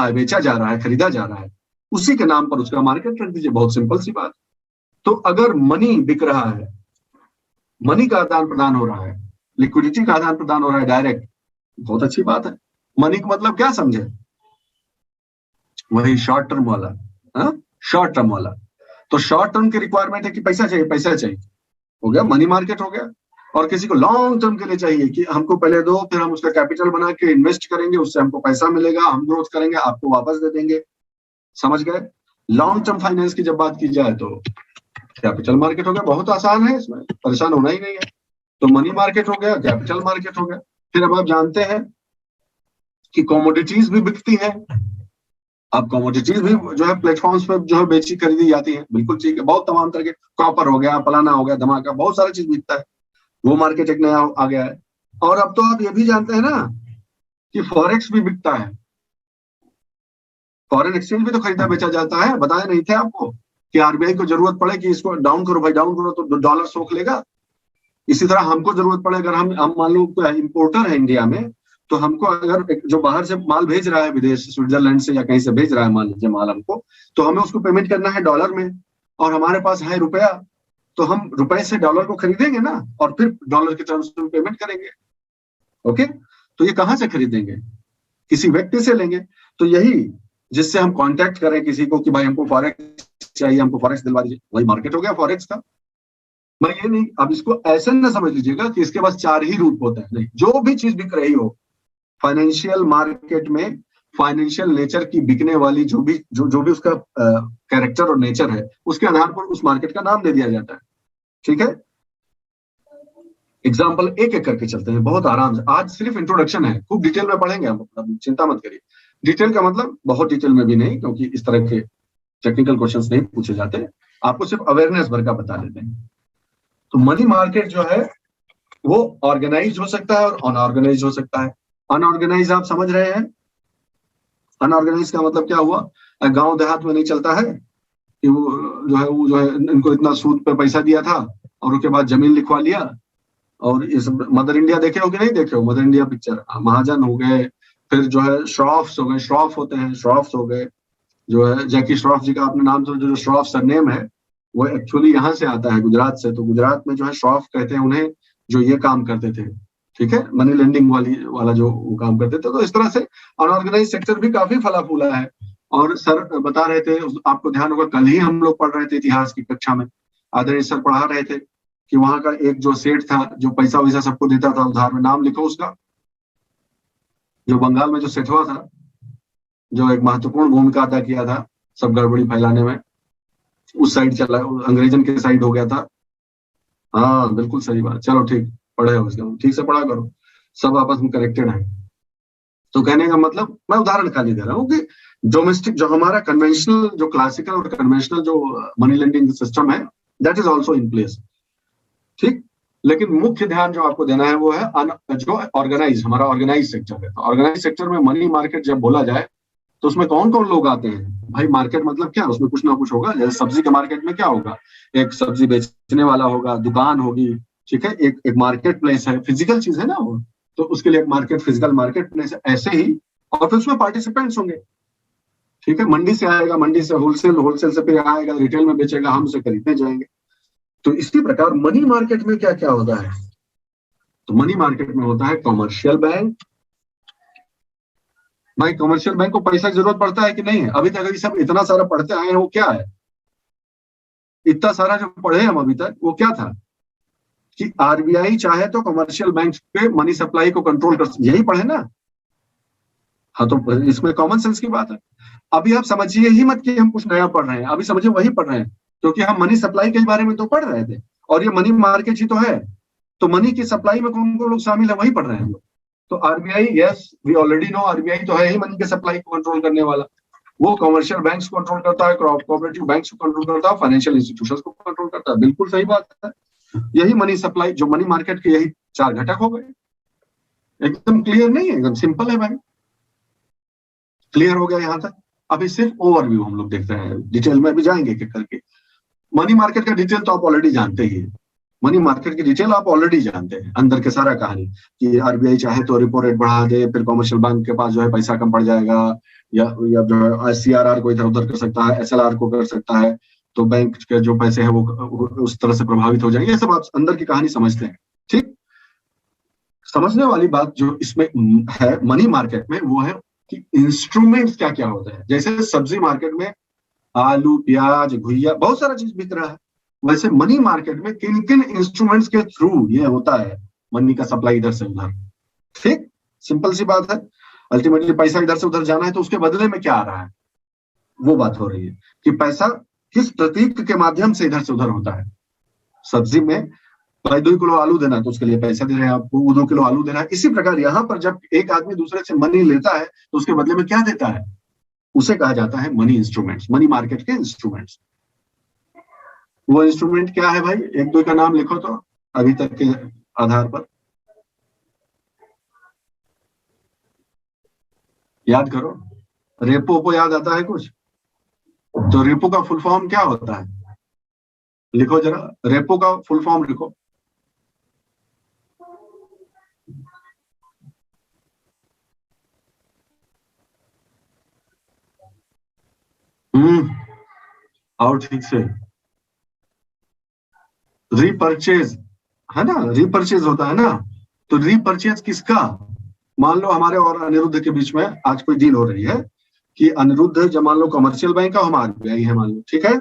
है, बेचा जा रहा है, खरीदा जा रहा है, उसी के नाम पर उसका मार्केट रख दीजिए, बहुत सिंपल सी बात। तो अगर मनी बिक रहा है, मनी का आदान प्रदान हो रहा है, लिक्विडिटी का आदान प्रदान हो रहा है डायरेक्ट, बहुत अच्छी बात है। मनी का मतलब क्या समझे? वही शॉर्ट टर्म वाला, हाँ, शॉर्ट टर्म वाला। तो शॉर्ट टर्म की रिक्वायरमेंट है कि पैसा चाहिए, पैसा चाहिए, हो गया मनी मार्केट हो गया। और किसी को लॉन्ग टर्म के लिए चाहिए कि हमको पहले दो, फिर हम उसका कैपिटल बना के इन्वेस्ट करेंगे, उससे हमको पैसा मिलेगा, हम ग्रोथ करेंगे, आपको वापस दे देंगे। समझ गए? लॉन्ग टर्म फाइनेंस की जब बात की जाए तो कैपिटल मार्केट हो गया, बहुत आसान है, इसमें परेशान होना ही नहीं है। तो मनी मार्केट हो गया, कैपिटल मार्केट हो गया। फिर अब आप जानते हैं कि कमोडिटीज भी बिकती हैं। अब कमोडिटीज भी जो है प्लेटफॉर्म्स पे जो है बेची खरीदी जाती है, बिल्कुल ठीक है। बहुत तमाम तरह के, कॉपर हो गया, फलाना हो गया, धमाका, बहुत सारी चीज बिकता है। वो मार्केट एक नया आ गया है। और अब तो आप ये भी जानते हैं ना कि फॉरेक्स भी बिकता है। फॉरेन एक्सचेंज भी तो खरीदा बेचा जाता है। बताए नहीं थे आपको कि आरबीआई को जरूरत पड़े कि इसको डाउन करो भाई, डाउन करो तो डॉलर सोख लेगा। इसी तरह हमको जरूरत पड़े, अगर हम मान लो इंपोर्टर है इंडिया में, तो हमको अगर जो बाहर से माल भेज रहा है विदेश, स्विट्जरलैंड से या कहीं से भेज रहा है मान लीजिए माल हमको, तो हमें उसको पेमेंट करना है डॉलर में, और हमारे पास है रुपया, तो हम रुपए से डॉलर को खरीदेंगे ना, और फिर डॉलर की टर्म्स में पेमेंट करेंगे। ओके, तो ये कहाँ से खरीदेंगे? किसी व्यक्ति से लेंगे। तो यही जिससे हम कांटेक्ट करें किसी को कि भाई हमको फॉरेक्स चाहिए, हमको फॉरेक्स दिलवा दीजिए, वही मार्केट हो गया फॉरेक्स का। मैं ये नहीं, अब इसको ऐसे ना समझ लीजिएगा कि इसके पास चार ही रूप होते हैं, नहीं। जो भी चीज बिक रही हो फाइनेंशियल मार्केट में, फाइनेंशियल नेचर की बिकने वाली जो भी उसका कैरेक्टर और नेचर है, उसके आधार पर उस मार्केट का नाम दे दिया जाता है। ठीक है, एग्जाम्पल एक एक करके चलते हैं बहुत आराम से। आज सिर्फ इंट्रोडक्शन है, खूब डिटेल में पढ़ेंगे हम, चिंता मत करिए। डिटेल का मतलब बहुत डिटेल में भी नहीं, क्योंकि इस तरह के टेक्निकल क्वेश्चंस नहीं पूछे जाते, आपको सिर्फ अवेयरनेस भर का बता देते हैं। तो मनी मार्केट जो है वो ऑर्गेनाइज हो सकता है और अनऑर्गेनाइज हो सकता है। अनऑर्गेनाइज आप समझ रहे हैं? अनऑर्गेनाइज का मतलब क्या हुआ? गांव देहात में नहीं चलता है कि वो जो है इनको इतना सूद पे पैसा दिया था और उसके बाद जमीन लिखवा लिया। और इस मदर इंडिया देखे हो कि नहीं देखे हो? मदर इंडिया पिक्चर, महाजन हो गए, फिर जो है श्रॉफ्स हो गए, श्रॉफ होते हैं, श्रॉफ्स हो गए, जो है जैकी श्रॉफ जी का आपने नाम सुना, जो श्रॉफ सरनेम है वो एक्चुअली यहाँ से आता है, गुजरात से। तो गुजरात में जो है श्रॉफ कहते हैं उन्हें, जो ये काम करते थे, ठीक है, मनी लेंडिंग वाला जो वो काम करते थे। तो इस तरह से अनऑर्गेनाइज सेक्टर भी काफी फला फूला है। और सर बता रहे थे, आपको ध्यान होगा, कल ही हम लोग पढ़ रहे थे इतिहास की कक्षा में, आदरणीय सर पढ़ा रहे थे कि वहां का एक जो सेठ था जो पैसा वैसा सबको देता था उधार में, नाम लिखो उसका, जो बंगाल में जो सेठवा था, जो एक महत्वपूर्ण भूमिका अदा किया था सब गड़बड़ी फैलाने में, उस साइड चला, अंग्रेजन के साइड हो गया था। हाँ बिल्कुल सही बात, चलो ठीक, पढ़े हो उसका, ठीक से पढ़ा करो, सब आपस में कनेक्टेड है। तो कहने का मतलब, मैं उदाहरण खाली दे रहा हूँ कि डोमेस्टिक जो हमारा कन्वेंशनल, जो क्लासिकल और कन्वेंशनल जो मनी लेंडिंग सिस्टम है, that is also in place. ठीक, लेकिन मुख्य ध्यान जो आपको देना है वो है जो ऑर्गेनाइज, हमारा ऑर्गेनाइज सेक्टर है। तो ऑर्गेनाइज सेक्टर में मनी मार्केट जब बोला जाए तो उसमें कौन कौन लोग आते हैं भाई? मार्केट मतलब क्या, उसमें कुछ ना कुछ होगा। जैसे सब्जी के मार्केट में क्या होगा? एक सब्जी बेचने वाला होगा, दुकान होगी, ठीक है, एक मार्केट प्लेस है, फिजिकल चीज है ना वो, तो उसके लिए एक मार्केट, फिजिकल मार्केट प्लेस है, ऐसे ही। और फिर उसमें पार्टिसिपेंट्स होंगे, ठीक है, मंडी से आएगा, मंडी से होलसेल, होलसेल से फिर आएगा रिटेल में बेचेगा, हम उसे खरीदने जाएंगे। तो इसी प्रकार मनी मार्केट में क्या क्या होता है? तो मनी मार्केट में होता है कॉमर्शियल बैंक। भाई कमर्शियल बैंक को पैसा की जरूरत पड़ता है कि नहीं है? अभी तक अभी सब इतना सारा पढ़ते आए हैं, वो क्या है? इतना सारा जो पढ़े हम अभी तक, वो क्या था कि आरबीआई चाहे तो कमर्शियल बैंक पे मनी सप्लाई को कंट्रोल कर, यही पढ़े ना। हाँ, तो इसमें कॉमन सेंस की बात है। अभी आप समझिए ही मत कि हम कुछ नया पढ़ रहे हैं, अभी समझिए वही पढ़ रहे हैं, क्योंकि हम मनी सप्लाई के बारे में तो पढ़ रहे थे, और ये मनी मार्केट ही तो है। तो मनी की सप्लाई में कौन कौन लोग शामिल है, वही पढ़ रहे हैं हम लोग। तो RBI, yes we already know, RBI तो है ही मनी के सप्लाई को कंट्रोल करने वाला। वो कमर्शियल बैंक्स को कंट्रोल करता है, कोऑपरेटिव बैंक्स को कंट्रोल करता है, फाइनेंशियल इंस्टीट्यूशंस को कंट्रोल करता है। बिल्कुल सही बात है। यही मनी सप्लाई, जो मनी मार्केट के यही चार घटक हो गए। एकदम क्लियर नहीं है? एकदम सिंपल है भाई। क्लियर हो गया यहाँ तक? अभी सिर्फ ओवरव्यू हम लोग देख रहे हैं, डिटेल में भी जाएंगे एक करके। मनी मार्केट का डिटेल तो आप ऑलरेडी जानते ही है। मनी मार्केट की डिटेल आप ऑलरेडी जानते हैं, अंदर के सारा कहानी कि आरबीआई चाहे तो रेपो रेट बढ़ा दे, फिर कमर्शियल बैंक के पास जो है पैसा कम पड़ जाएगा, या जो है सीआरआर को इधर उधर कर सकता है, एसएलआर को कर सकता है, तो बैंक के जो पैसे हैं वो उस तरह से प्रभावित हो जाएंगे। ये सब आप अंदर की कहानी समझते हैं, ठीक। समझने वाली बात जो इसमें है मनी मार्केट में, वो है कि इंस्ट्रूमेंट्स क्या क्या होते हैं। जैसे सब्जी मार्केट में आलू, प्याज, घुइया, बहुत सारा चीज बिक रहा है, वैसे मनी मार्केट में किन किन इंस्ट्रूमेंट्स के थ्रू ये होता है मनी का सप्लाई इधर से उधर। ठीक, सिंपल सी बात है। अल्टीमेटली पैसा इधर से उधर जाना है तो उसके बदले में क्या आ रहा है, वो बात हो रही है कि पैसा किस प्रतीक के माध्यम से इधर से उधर होता है। सब्जी में भाई 2 किलो आलू देना है तो उसके लिए पैसा दे रहे हैं आपको, वो 2 किलो आलू देना है। इसी प्रकार यहाँ पर जब एक आदमी दूसरे से मनी लेता है तो उसके बदले में क्या देता है, उसे कहा जाता है मनी इंस्ट्रूमेंट्स, मनी मार्केट के इंस्ट्रूमेंट्स। वो इंस्ट्रूमेंट क्या है भाई, एक दो का नाम लिखो तो अभी तक के आधार पर याद करो। रेपो को याद आता है कुछ, तो रेपो का फुल फॉर्म क्या होता है, लिखो जरा, रेपो का फुल फॉर्म लिखो। और ठीक से, रीपर्चेज है ना, रीपर्चेज होता है ना। तो रीपर्चेज किसका, मान लो हमारे और अनिरुद्ध के बीच में आज कोई डील हो रही है कि अनिरुद्ध जब मान लो कमर्शियल बैंक का, हम आरबीआई है मान लो, ठीक है।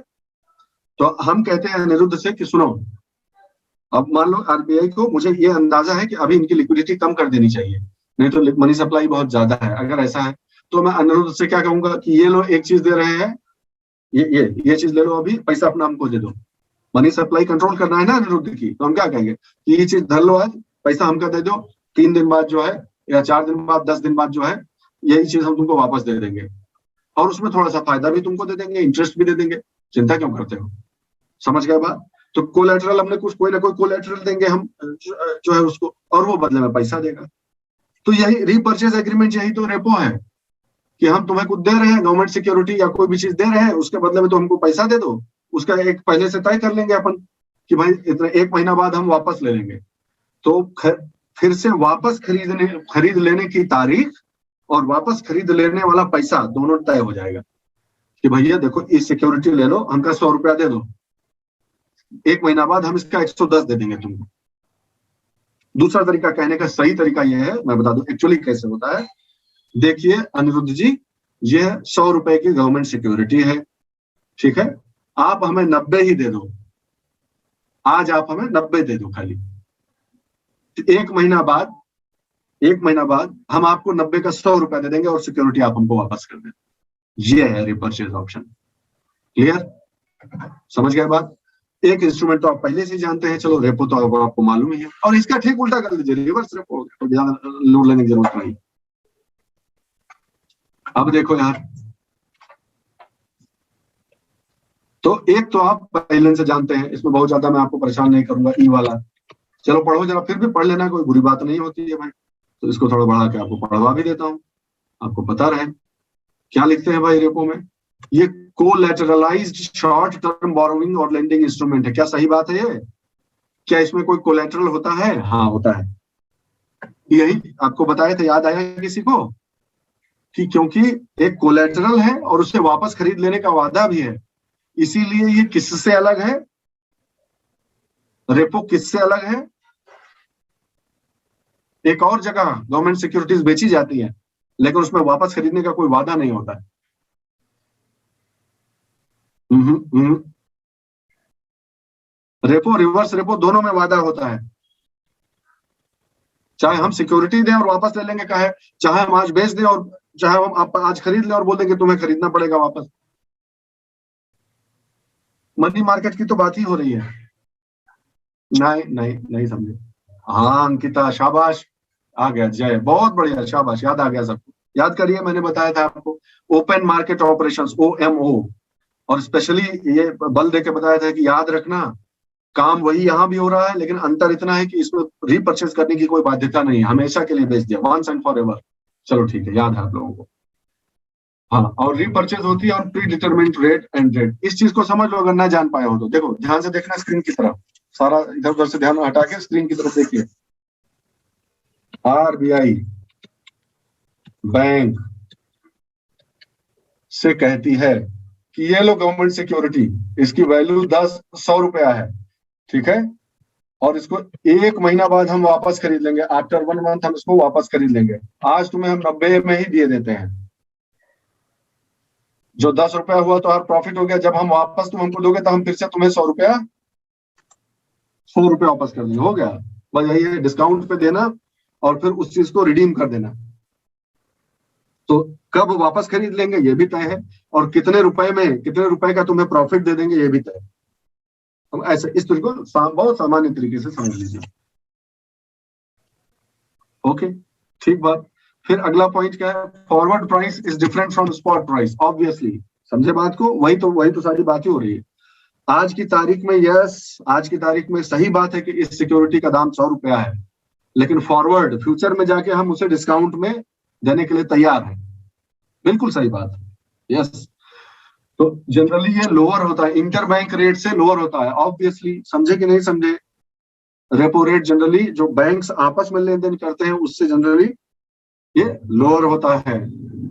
तो हम कहते हैं अनिरुद्ध से कि सुनो, अब मान लो आरबीआई को मुझे ये अंदाजा है कि अभी इनकी लिक्विडिटी कम कर देनी चाहिए, नहीं तो मनी सप्लाई बहुत ज्यादा है। अगर ऐसा है तो मैं अनिरुद्ध से क्या कहूंगा कि ये लो एक चीज दे रहे हैं, ये चीज ले लो, अभी पैसा अपना हमको दे दो। मनी सप्लाई कंट्रोल करना है ना अनिरुद्ध की, तो हम क्या कहेंगे कि ये चीज धर लो, आज पैसा हमका दे दो, 3 दिन बाद जो है या 4 दिन बाद, 10 दिन बाद जो है यही चीज हम तुमको वापस दे देंगे, और उसमें थोड़ा सा फायदा भी तुमको दे देंगे, इंटरेस्ट भी दे देंगे, चिंता क्यों करते हो। समझ गए बात। तो कोलेटरल हमने कुछ कोई ना कोई कोलेटरल देंगे हम जो है उसको, और वो बदले में पैसा देगा। तो यही रीपर्चेज एग्रीमेंट, यही तो रेपो है कि हम तुम्हें कुछ दे रहे हैं, गवर्नमेंट सिक्योरिटी या कोई भी चीज दे रहे हैं, उसके बदले में तो हमको पैसा दे दो। उसका एक पहले से तय कर लेंगे अपन कि भाई इतने 1 महीना बाद हम वापस ले लेंगे। तो फिर से वापस खरीद लेने की तारीख और वापस खरीद लेने वाला पैसा दोनों तय हो जाएगा कि भैया देखो इस सिक्योरिटी ले लो, हमका 100 रुपया दे दो, 1 महीना बाद हम इसका 110 दे देंगे तुमको। दूसरा तरीका, कहने का सही तरीका यह है, मैं बता दूं एक्चुअली कैसे होता है। देखिए अनिरुद्ध जी, ये 100 रुपए की गवर्नमेंट सिक्योरिटी है, ठीक है, आप हमें 90 ही दे दो, आज आप हमें 90 दे दो खाली। 1 महीना बाद, 1 महीना बाद हम आपको 90 का 100 रुपया दे देंगे और सिक्योरिटी आप हमको वापस कर दें। ये है रिपर्चेज ऑप्शन। क्लियर, समझ गए बात। एक इंस्ट्रूमेंट तो आप पहले से जानते हैं, चलो रेपो तो आपको मालूम ही है, और इसका ठीक उल्टा कर दीजिए, रिवर्स रेपो हो गया, तो ज्यादा लोड लेने की जरूरत नहीं। अब देखो यार, तो एक तो आप पहले से जानते हैं, इसमें बहुत ज्यादा मैं आपको परेशान नहीं करूंगा, ई वाला चलो पढ़ो जरा, फिर भी पढ़ लेना, कोई बुरी बात नहीं होती है भाई। तो इसको थोड़ा बढ़ा के आपको पढ़वा भी देता हूँ, आपको पता रहे क्या लिखते हैं भाई रेपो में। ये कोलैटरलाइज्ड शॉर्ट टर्म बोरोइंग और लेंडिंग इंस्ट्रूमेंट है। क्या सही बात है ये, क्या इसमें कोई कोलैटरल होता है? हाँ होता है। यही आपको बताया था, याद आया किसी को कि क्योंकि एक कोलैटरल है और उसे वापस खरीद लेने का वादा भी है, इसीलिए ये किससे अलग है, रेपो किससे अलग है। एक और जगह गवर्नमेंट सिक्योरिटीज बेची जाती है लेकिन उसमें वापस खरीदने का कोई वादा नहीं होता है। रेपो रिवर्स रेपो दोनों में वादा होता है, चाहे हम सिक्योरिटी दें और वापस ले लेंगे, चाहे हम आज बेच दें और चाहे हम आप आज खरीद लें और बोल देंगे तुम्हें खरीदना पड़ेगा वापस। मनी मार्केट की तो बात ही हो रही है। नहीं नहीं नहीं समझे। हाँ अंकिता, शाबाश, आ गया जय, बहुत बढ़िया, शाबाश, याद आ गया सबको। याद करिए, मैंने बताया था आपको ओपन मार्केट ऑपरेशंस, OMO, और स्पेशली ये बल देके बताया था कि याद रखना काम वही यहां भी हो रहा है, लेकिन अंतर इतना है कि इसमें रीपर्चेज करने की कोई बाध्यता नहीं है, हमेशा के लिए बेच दिया, वंस एंड फॉर एवर। चलो ठीक है, याद है आप लोगों को। हाँ, और रीपर्चेज होती है on pre determined rate and rate. इस चीज को समझ लो, अगर ना जान पाए हो तो देखो ध्यान से देखना स्क्रीन की तरफ, सारा इधर उधर से ध्यान हटा के स्क्रीन की तरफ देखिए। आरबीआई बैंक से कहती है कि ये लो गवर्नमेंट सिक्योरिटी, इसकी वैल्यू 100 रुपया है, ठीक है, और इसको 1 महीना बाद हम वापस खरीद लेंगे, आफ्टर 1 मंथ हम इसको वापस खरीद लेंगे। आज तुम्हें हम 90 में ही दिए देते हैं, जो 10 रुपया हुआ तो हर प्रॉफिट हो गया। जब हम वापस तुम हमको दोगे तो हम फिर से तुम्हें 100 रुपया वापस कर देंगे, हो गया। बस यही है, डिस्काउंट पे देना और फिर उस चीज को रिडीम कर देना। तो कब वापस खरीद लेंगे ये भी तय है, और कितने रुपए का तुम्हें प्रॉफिट दे देंगे ये भी तय है। हम ऐसे इस तरीके को बहुत सामान्य तरीके से समझ लीजिए। ओके, ठीक बात। फिर अगला पॉइंट क्या है, forward price is different from spot price, obviously. समझे बात को, वही तो सारी बातें हो रही है। आज की तारीख में आज की तारीख में सही बात है कि इस सिक्योरिटी का दाम 100 रुपया है, लेकिन फॉरवर्ड फ्यूचर में जाके हम उसे डिस्काउंट में देने के लिए तैयार हैं। बिल्कुल सही बात है, यस। तो जनरली ये लोअर होता है, इंटर बैंक रेट से लोअर होता है, ऑब्वियसली। समझे कि नहीं समझे? रेपो रेट जनरली जो बैंक्स आपस में लेन देन करते हैं उससे जनरली ये लोअर होता है।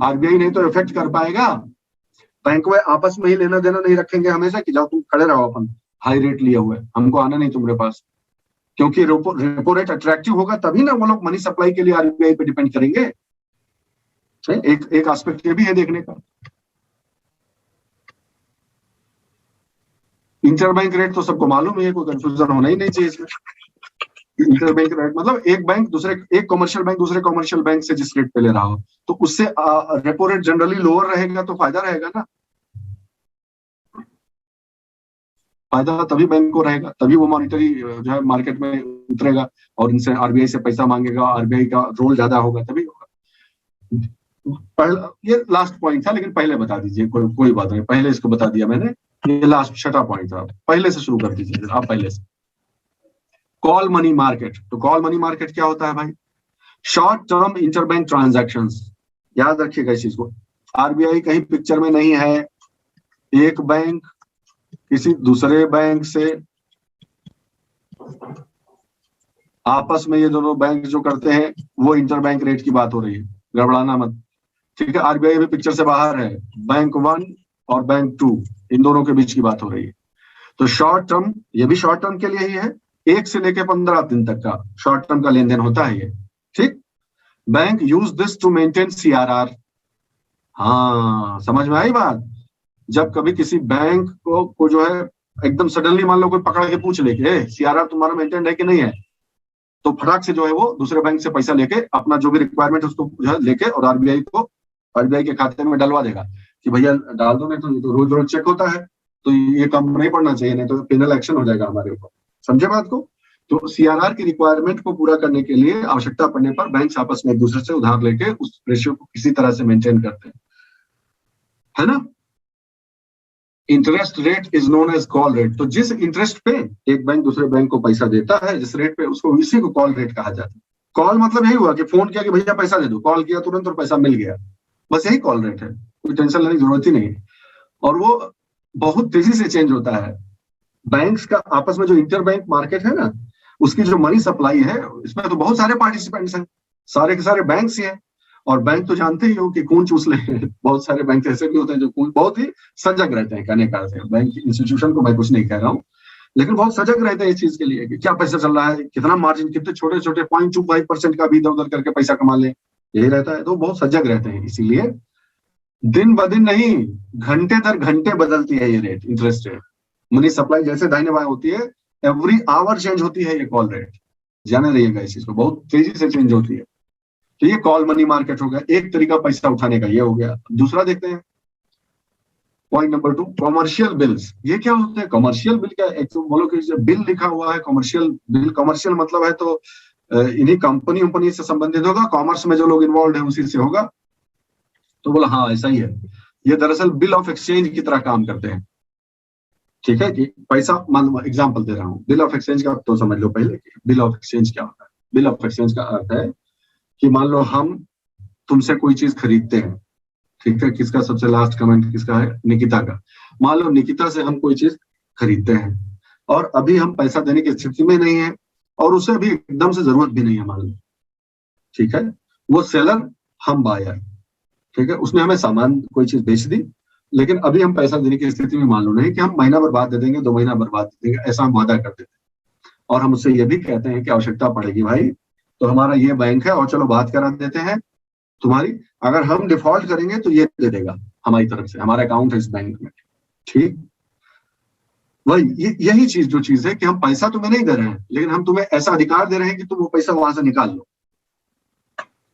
आरबीआई नहीं तो इफेक्ट कर पाएगा, बैंक में आपस में ही लेना देना नहीं रखेंगे हमेशा कि जाओ तुम खड़े रहो अपन हाई रेट लिए हुए, हमको आना नहीं तुम्हारे पास। क्योंकि रेपो रेट अट्रैक्टिव होगा तभी ना वो लोग मनी सप्लाई के लिए आरबीआई पे डिपेंड करेंगे। एक एस्पेक्ट ये भी है देखने का। इंटर बैंक रेट तो सबको मालूम है, कोई कंफ्यूजन होना ही नहीं चाहिए इसमें। इंटर बैंक रेट मतलब एक कमर्शियल बैंक दूसरे कमर्शियल बैंक से जिस रेट पे ले रहा हो, तो उससे रेपो रेट जनरली लोअर रहेगा तो फायदा रहेगा ना। फायदा तभी बैंक को रहेगा, तभी वो मॉनिटरी जो है मार्केट में उतरेगा और इनसे आरबीआई से पैसा मांगेगा, आरबीआई का रोल ज्यादा होगा तभी होगा। पहला ये लास्ट पॉइंट था, लेकिन पहले बता दीजिए, कोई बात नहीं, पहले इसको बता दिया मैंने। ये लास्ट छठा पॉइंट था, पहले से शुरू कर दीजिए आप, पहले से। Call money market. तो कॉल मनी मार्केट क्या होता है भाई? Short term interbank transactions. याद रखिएगा इस चीज को, आरबीआई कहीं पिक्चर में नहीं है। एक बैंक किसी दूसरे बैंक से आपस में ये दोनों बैंक जो करते हैं वो इंटरबैंक रेट की बात हो रही है, गड़बड़ाना मत, ठीक है। आरबीआई भी पिक्चर से बाहर है, बैंक 1 और बैंक 2 इन दोनों के बीच की बात हो रही है। तो शॉर्ट टर्म, ये भी शॉर्ट टर्म के लिए ही है, 1 से लेकर 15 दिन तक का शॉर्ट टर्म का लेन देन होता है ये, ठीक। Bank use this to maintain CRR. हाँ, समझ में आई बात? जब कभी किसी बैंक को जो है एकदम सडनली मान लो कोई पकड़ के पूछ ले कि सीआरआर तुम्हारा मेंटेन है कि नहीं है, तो फटाक से जो है वो दूसरे बैंक से पैसा लेके अपना जो भी रिक्वायरमेंट उसको जो है लेके और आरबीआई के खाते में डलवा देगा कि भैया डाल दो, नहीं तो रोज रोज चेक होता है, तो ये काम नहीं पड़ना चाहिए, नहीं तो पेनल एक्शन हो जाएगा हमारे ऊपर। समझे बात को? तो सीआरआर की रिक्वायरमेंट को पूरा करने के लिए आवश्यकता पड़ने पर बैंक आपस में एक दूसरे से उधार लेके उस रेशियो को किसी तरह से मेंटेन करते हैं, है ना। Interest rate is known as call rate. तो जिस इंटरेस्ट पे एक बैंक दूसरे बैंक को पैसा देता है, जिस रेट पे, उसको इसी को कॉल रेट कहा जाता है। कॉल मतलब यही हुआ कि फोन किया कि भैया पैसा दे दो, कॉल किया तुरंत और पैसा मिल गया, बस यही कॉल रेट है, कोई टेंशन लेने की जरूरत ही नहीं। और वो बहुत तेजी से चेंज होता है। बैंक्स का आपस में जो इंटर बैंक मार्केट है ना, उसकी जो मनी सप्लाई है, इसमें तो बहुत सारे पार्टिसिपेंट्स हैं, सारे के सारे बैंक्स ही हैं। और बैंक तो जानते ही हो कि खून चूस ले बहुत सारे बैंक ऐसे भी होते हैं जो बहुत ही सजग रहते हैं, कहने का बैंक इंस्टीट्यूशन को मैं कुछ नहीं कह रहा हूँ, लेकिन बहुत सजग रहते हैं इस चीज के लिए कि क्या पैसा चल रहा है, कितना मार्जिन, कितने छोटे छोटे 0.25% का भी इधर उधर करके पैसा कमा ले, यही रहता है। तो बहुत सजग रहते हैं, इसीलिए दिन ब दिन नहीं, घंटे दर घंटे बदलती है ये rate, interest rate. Money supply जैसे दाहिने बाएं होती है, एवरी आवर चेंज होती है ये कॉल रेट, जाने रहिएगा इस चीज को, बहुत तेजी से चेंज होती है। तो ये कॉल मनी मार्केट हो गया, एक तरीका पैसा उठाने का, ये हो गया। दूसरा देखते हैं, पॉइंट नंबर 2, कॉमर्शियल बिल्स। ये क्या होते हैं कॉमर्शियल बिल? क्या एक तो बोलो कि बिल लिखा हुआ है कॉमर्शियल बिल, कॉमर्शियल मतलब है तो इन्हीं कंपनी से संबंधित होगा, कॉमर्स में जो लोग इन्वॉल्व है उसी से होगा। तो बोला हाँ ऐसा ही है, ये दरअसल बिल ऑफ एक्सचेंज की तरह काम करते हैं, ठीक है। कि पैसा, मान एग्जाम्पल दे रहा हूँ, बिल ऑफ एक्सचेंज का तो समझ लो पहले कि बिल ऑफ एक्सचेंज क्या होता है। बिल ऑफ एक्सचेंज का अर्थ है कि मान लो हम तुमसे कोई चीज खरीदते हैं, ठीक है। किसका सबसे लास्ट कमेंट किसका है? निकिता का। मान लो निकिता से हम कोई चीज खरीदते हैं और अभी हम पैसा देने की स्थिति में नहीं है और उसे अभी एकदम से जरूरत भी नहीं है, मान लो, ठीक है। वो सेलर, हम बायर, ठीक है। उसने हमें सामान कोई चीज बेच दी, लेकिन अभी हम पैसा देने की स्थिति में मान लो नहीं कि हम महीना भर बाद दे देंगे, 2 महीना भर बाद दे देंगे, ऐसा हम वादा कर देते हैं। और हम उससे ये भी कहते हैं कि आवश्यकता पड़ेगी भाई तो हमारा ये बैंक है और चलो बात करा देते हैं तुम्हारी, अगर हम डिफॉल्ट करेंगे तो ये दे देगा हमारी तरफ से, हमारा अकाउंट है इस बैंक में, ठीक। वही यही चीज जो चीज है कि हम पैसा तुम्हें नहीं दे रहे हैं लेकिन हम तुम्हें ऐसा अधिकार दे रहे हैं कि तुम वो पैसा वहां से निकाल लो,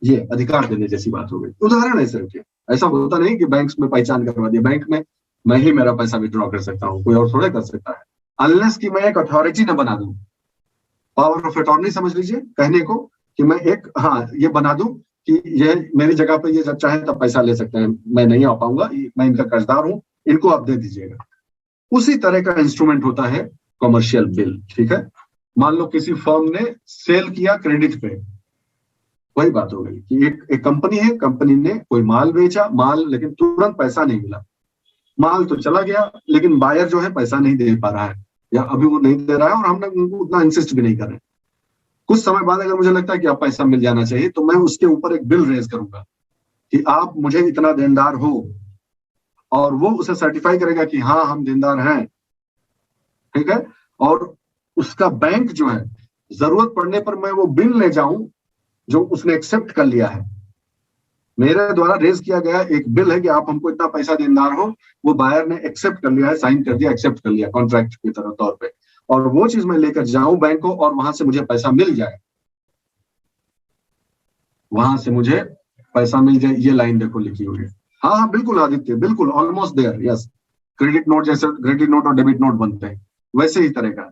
ये अधिकार देने जैसी बात हो गई। उदाहरण है सिर्फ, ऐसा होता नहीं कि बैंक में पहचान करवा दिया, बैंक में मैं ही मेरा पैसा विड्रॉ कर सकता हूँ, कोई और थोड़े कर सकता है, अनलेस कि मैं एक अथॉरिटी न बना दूं, पावर ऑफ अटॉर्नी समझ लीजिए कहने को, कि मैं एक ये बना दूं कि ये मेरी जगह पे ये जब चाहे तब पैसा ले सकते हैं, मैं नहीं आ पाऊंगा, मैं इनका कर्जदार हूं, इनको आप दे दीजिएगा। उसी तरह का इंस्ट्रूमेंट होता है कमर्शियल बिल, ठीक है। मान लो किसी फर्म ने सेल किया क्रेडिट पे, वही बात हो गई कि एक कंपनी है, कंपनी ने कोई माल बेचा, माल लेकिन तुरंत पैसा नहीं मिला, माल तो चला गया लेकिन बायर जो है पैसा नहीं दे पा रहा है या अभी वो नहीं दे रहा है और हम उनको उतना इंसिस्ट भी नहीं कर रहे। कुछ समय बाद अगर मुझे लगता है कि आप पैसा मिल जाना चाहिए तो मैं उसके ऊपर एक बिल रेज करूंगा कि आप मुझे इतना देनदार हो, और वो उसे सर्टिफाई करेगा कि हाँ हम देनदार हैं, ठीक है। और उसका बैंक जो है जरूरत पड़ने पर मैं वो बिल ले जाऊं जो उसने एक्सेप्ट कर लिया है, मेरे द्वारा रेज किया गया एक बिल है कि आप हमको इतना पैसा देनदार हो, वो बायर ने एक्सेप्ट कर लिया है, साइन कर दिया, एक्सेप्ट कर लिया कॉन्ट्रैक्ट की तरह तौर पे, और वो चीज मैं लेकर जाऊं बैंक को और वहां से मुझे पैसा मिल जाए, वहां से मुझे पैसा मिल जाए। ये लाइन देखो लिखी हुई है। हाँ बिल्कुल आदित्य, बिल्कुल almost there, yes. Credit note जैसे क्रेडिट नोट और डेबिट नोट बनते हैं वैसे ही तरह का,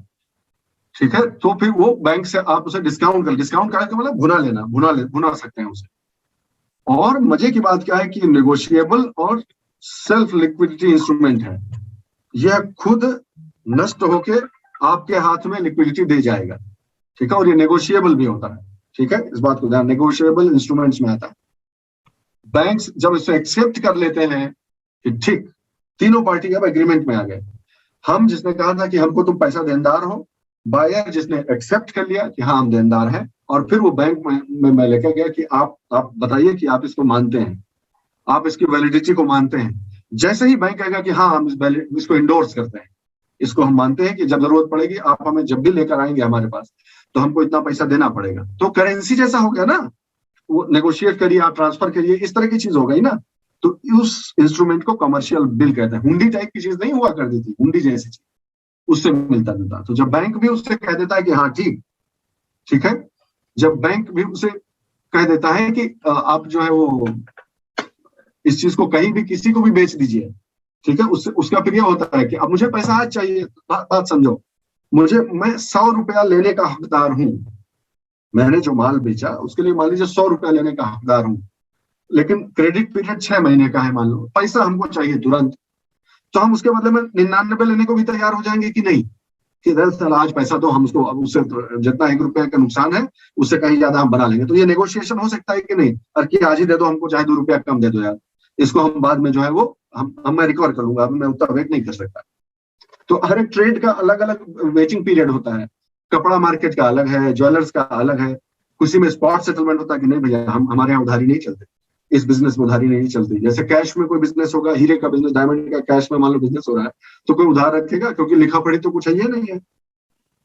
ठीक है। तो फिर वो बैंक से आप उसे डिस्काउंट करने का मतलब भुना सकते हैं उसे। और मजे की बात क्या है कि नेगोशिएबल और सेल्फ लिक्विडिटी इंस्ट्रूमेंट है, यह खुद नष्ट होके आपके हाथ में लिक्विडिटी दे जाएगा, ठीक है। और ये नेगोशिएबल भी होता है, ठीक है, इस बात को ध्यान, नेगोशिएबल इंस्ट्रूमेंट्स में आता है। बैंक्स जब इसे एक्सेप्ट कर लेते हैं कि ठीक, तीनों पार्टी अब एग्रीमेंट में आ गए, हम जिसने कहा था कि हमको तुम पैसा देनदार हो, बायर जिसने एक्सेप्ट कर लिया कि हाँ हम देनदार हैं, और फिर वो बैंक में मैं लेकर गया कि आप बताइए कि आप इसको मानते हैं, आप इसकी वैलिडिटी को मानते हैं। जैसे ही बैंक कहेगा कि हाँ हम इसको इंडोर्स करते हैं, इसको हम मानते हैं कि जब जरूरत पड़ेगी आप हमें जब भी लेकर आएंगे हमारे पास तो हमको इतना पैसा देना पड़ेगा, तो करेंसी जैसा हो गया ना, वो नेगोशिएट करिए, आप ट्रांसफर करिए, इस तरह की चीज हो गई ना। तो उस इंस्ट्रूमेंट को कमर्शियल बिल कहते हैं। हुंडी टाइप की चीज नहीं हुआ करती थी, हुंडी जैसी चीज, उससे मिलता जुलता। तो जब बैंक भी उससे कह देता है कि हाँ ठीक है, जब बैंक भी उसे कह देता है कि आप जो है वो इस चीज को कहीं भी किसी को भी बेच दीजिए, ठीक है, उससे उसका फिर यह होता है कि अब मुझे पैसा आज चाहिए, बात समझो, मैं 100 रुपया लेने का हकदार हूं, मैंने जो माल बेचा उसके लिए मान लीजिए 100 रुपया लेने का हकदार हूं, लेकिन क्रेडिट पीरियड 6 महीने का है, मान लो पैसा हमको चाहिए तुरंत, तो हम उसके बदले में 99 लेने को भी तैयार हो जाएंगे कि नहीं, कि दरअसल आज पैसा दो, हम उसको अब उससे जितना 1 रुपये का नुकसान है उससे कहीं ज्यादा हम बना लेंगे। तो ये नेगोशिएशन हो सकता है कि नहीं, और कि आज ही दे दो हमको, चाहे 2 रुपया कम दे दो यार, इसको हम बाद में जो है वो मैं रिकवर कर लूंगा, अभी मैं उतना वेट नहीं कर सकता। तो हर एक ट्रेड का अलग अलग वेटिंग पीरियड होता है, कपड़ा मार्केट का अलग है, ज्वेलर्स का अलग है, किसी में स्पॉट सेटलमेंट होता है कि नहीं भैया हमारे यहाँ उधारी नहीं चलती, इस बिजनेस में उधारी नहीं चलती। जैसे कैश में कोई बिजनेस होगा, हीरे का बिजनेस, डायमंड का कैश में मान लो बिजनेस हो रहा है, तो कोई उधार रखेगा क्योंकि लिखा पढ़ी तो कुछ है ये नहीं है।